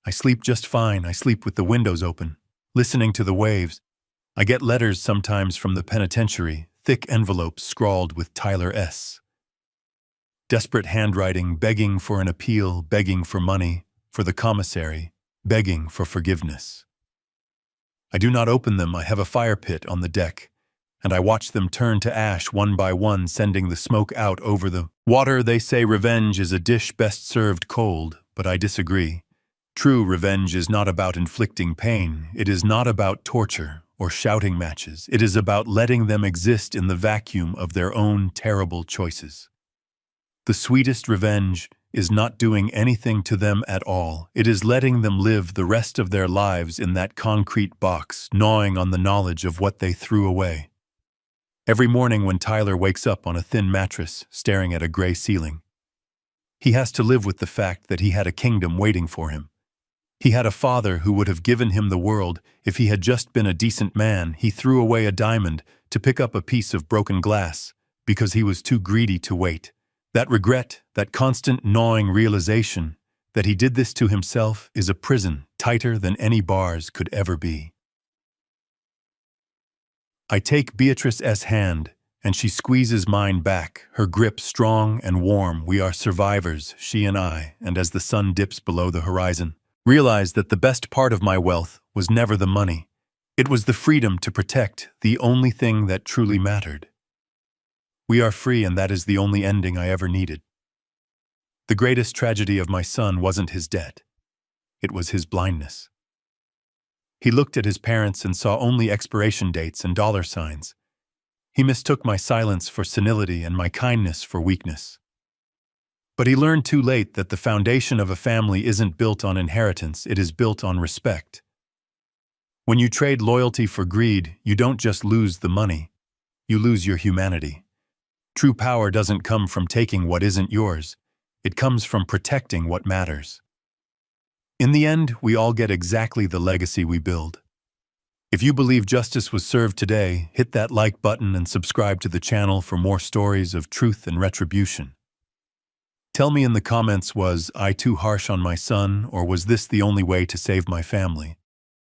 I sleep just fine. I sleep with the windows open, listening to the waves. I get letters sometimes from the penitentiary, thick envelopes scrawled with Tyler S. Desperate handwriting, begging for an appeal, begging for money, for the commissary, begging for forgiveness. I do not open them. I have a fire pit on the deck, and I watch them turn to ash one by one, sending the smoke out over the water. They say revenge is a dish best served cold, but I disagree. True revenge is not about inflicting pain. It is not about torture or shouting matches. It is about letting them exist in the vacuum of their own terrible choices. The sweetest revenge is not doing anything to them at all. It is letting them live the rest of their lives in that concrete box, gnawing on the knowledge of what they threw away. Every morning when Tyler wakes up on a thin mattress, staring at a gray ceiling, he has to live with the fact that he had a kingdom waiting for him. He had a father who would have given him the world if he had just been a decent man. He threw away a diamond to pick up a piece of broken glass because he was too greedy to wait. That regret, that constant gnawing realization that he did this to himself is a prison tighter than any bars could ever be. I take Beatrice's hand, and she squeezes mine back, her grip strong and warm. We are survivors, she and I, and as the sun dips below the horizon, realize that the best part of my wealth was never the money. It was the freedom to protect the only thing that truly mattered. We are free, and that is the only ending I ever needed. The greatest tragedy of my son wasn't his debt. It was his blindness. He looked at his parents and saw only expiration dates and dollar signs. He mistook my silence for senility and my kindness for weakness. But he learned too late that the foundation of a family isn't built on inheritance, it is built on respect. When you trade loyalty for greed, you don't just lose the money, you lose your humanity. True power doesn't come from taking what isn't yours, it comes from protecting what matters. In the end, we all get exactly the legacy we build. If you believe justice was served today, hit that like button and subscribe to the channel for more stories of truth and retribution. Tell me in the comments, was I too harsh on my son, or was this the only way to save my family?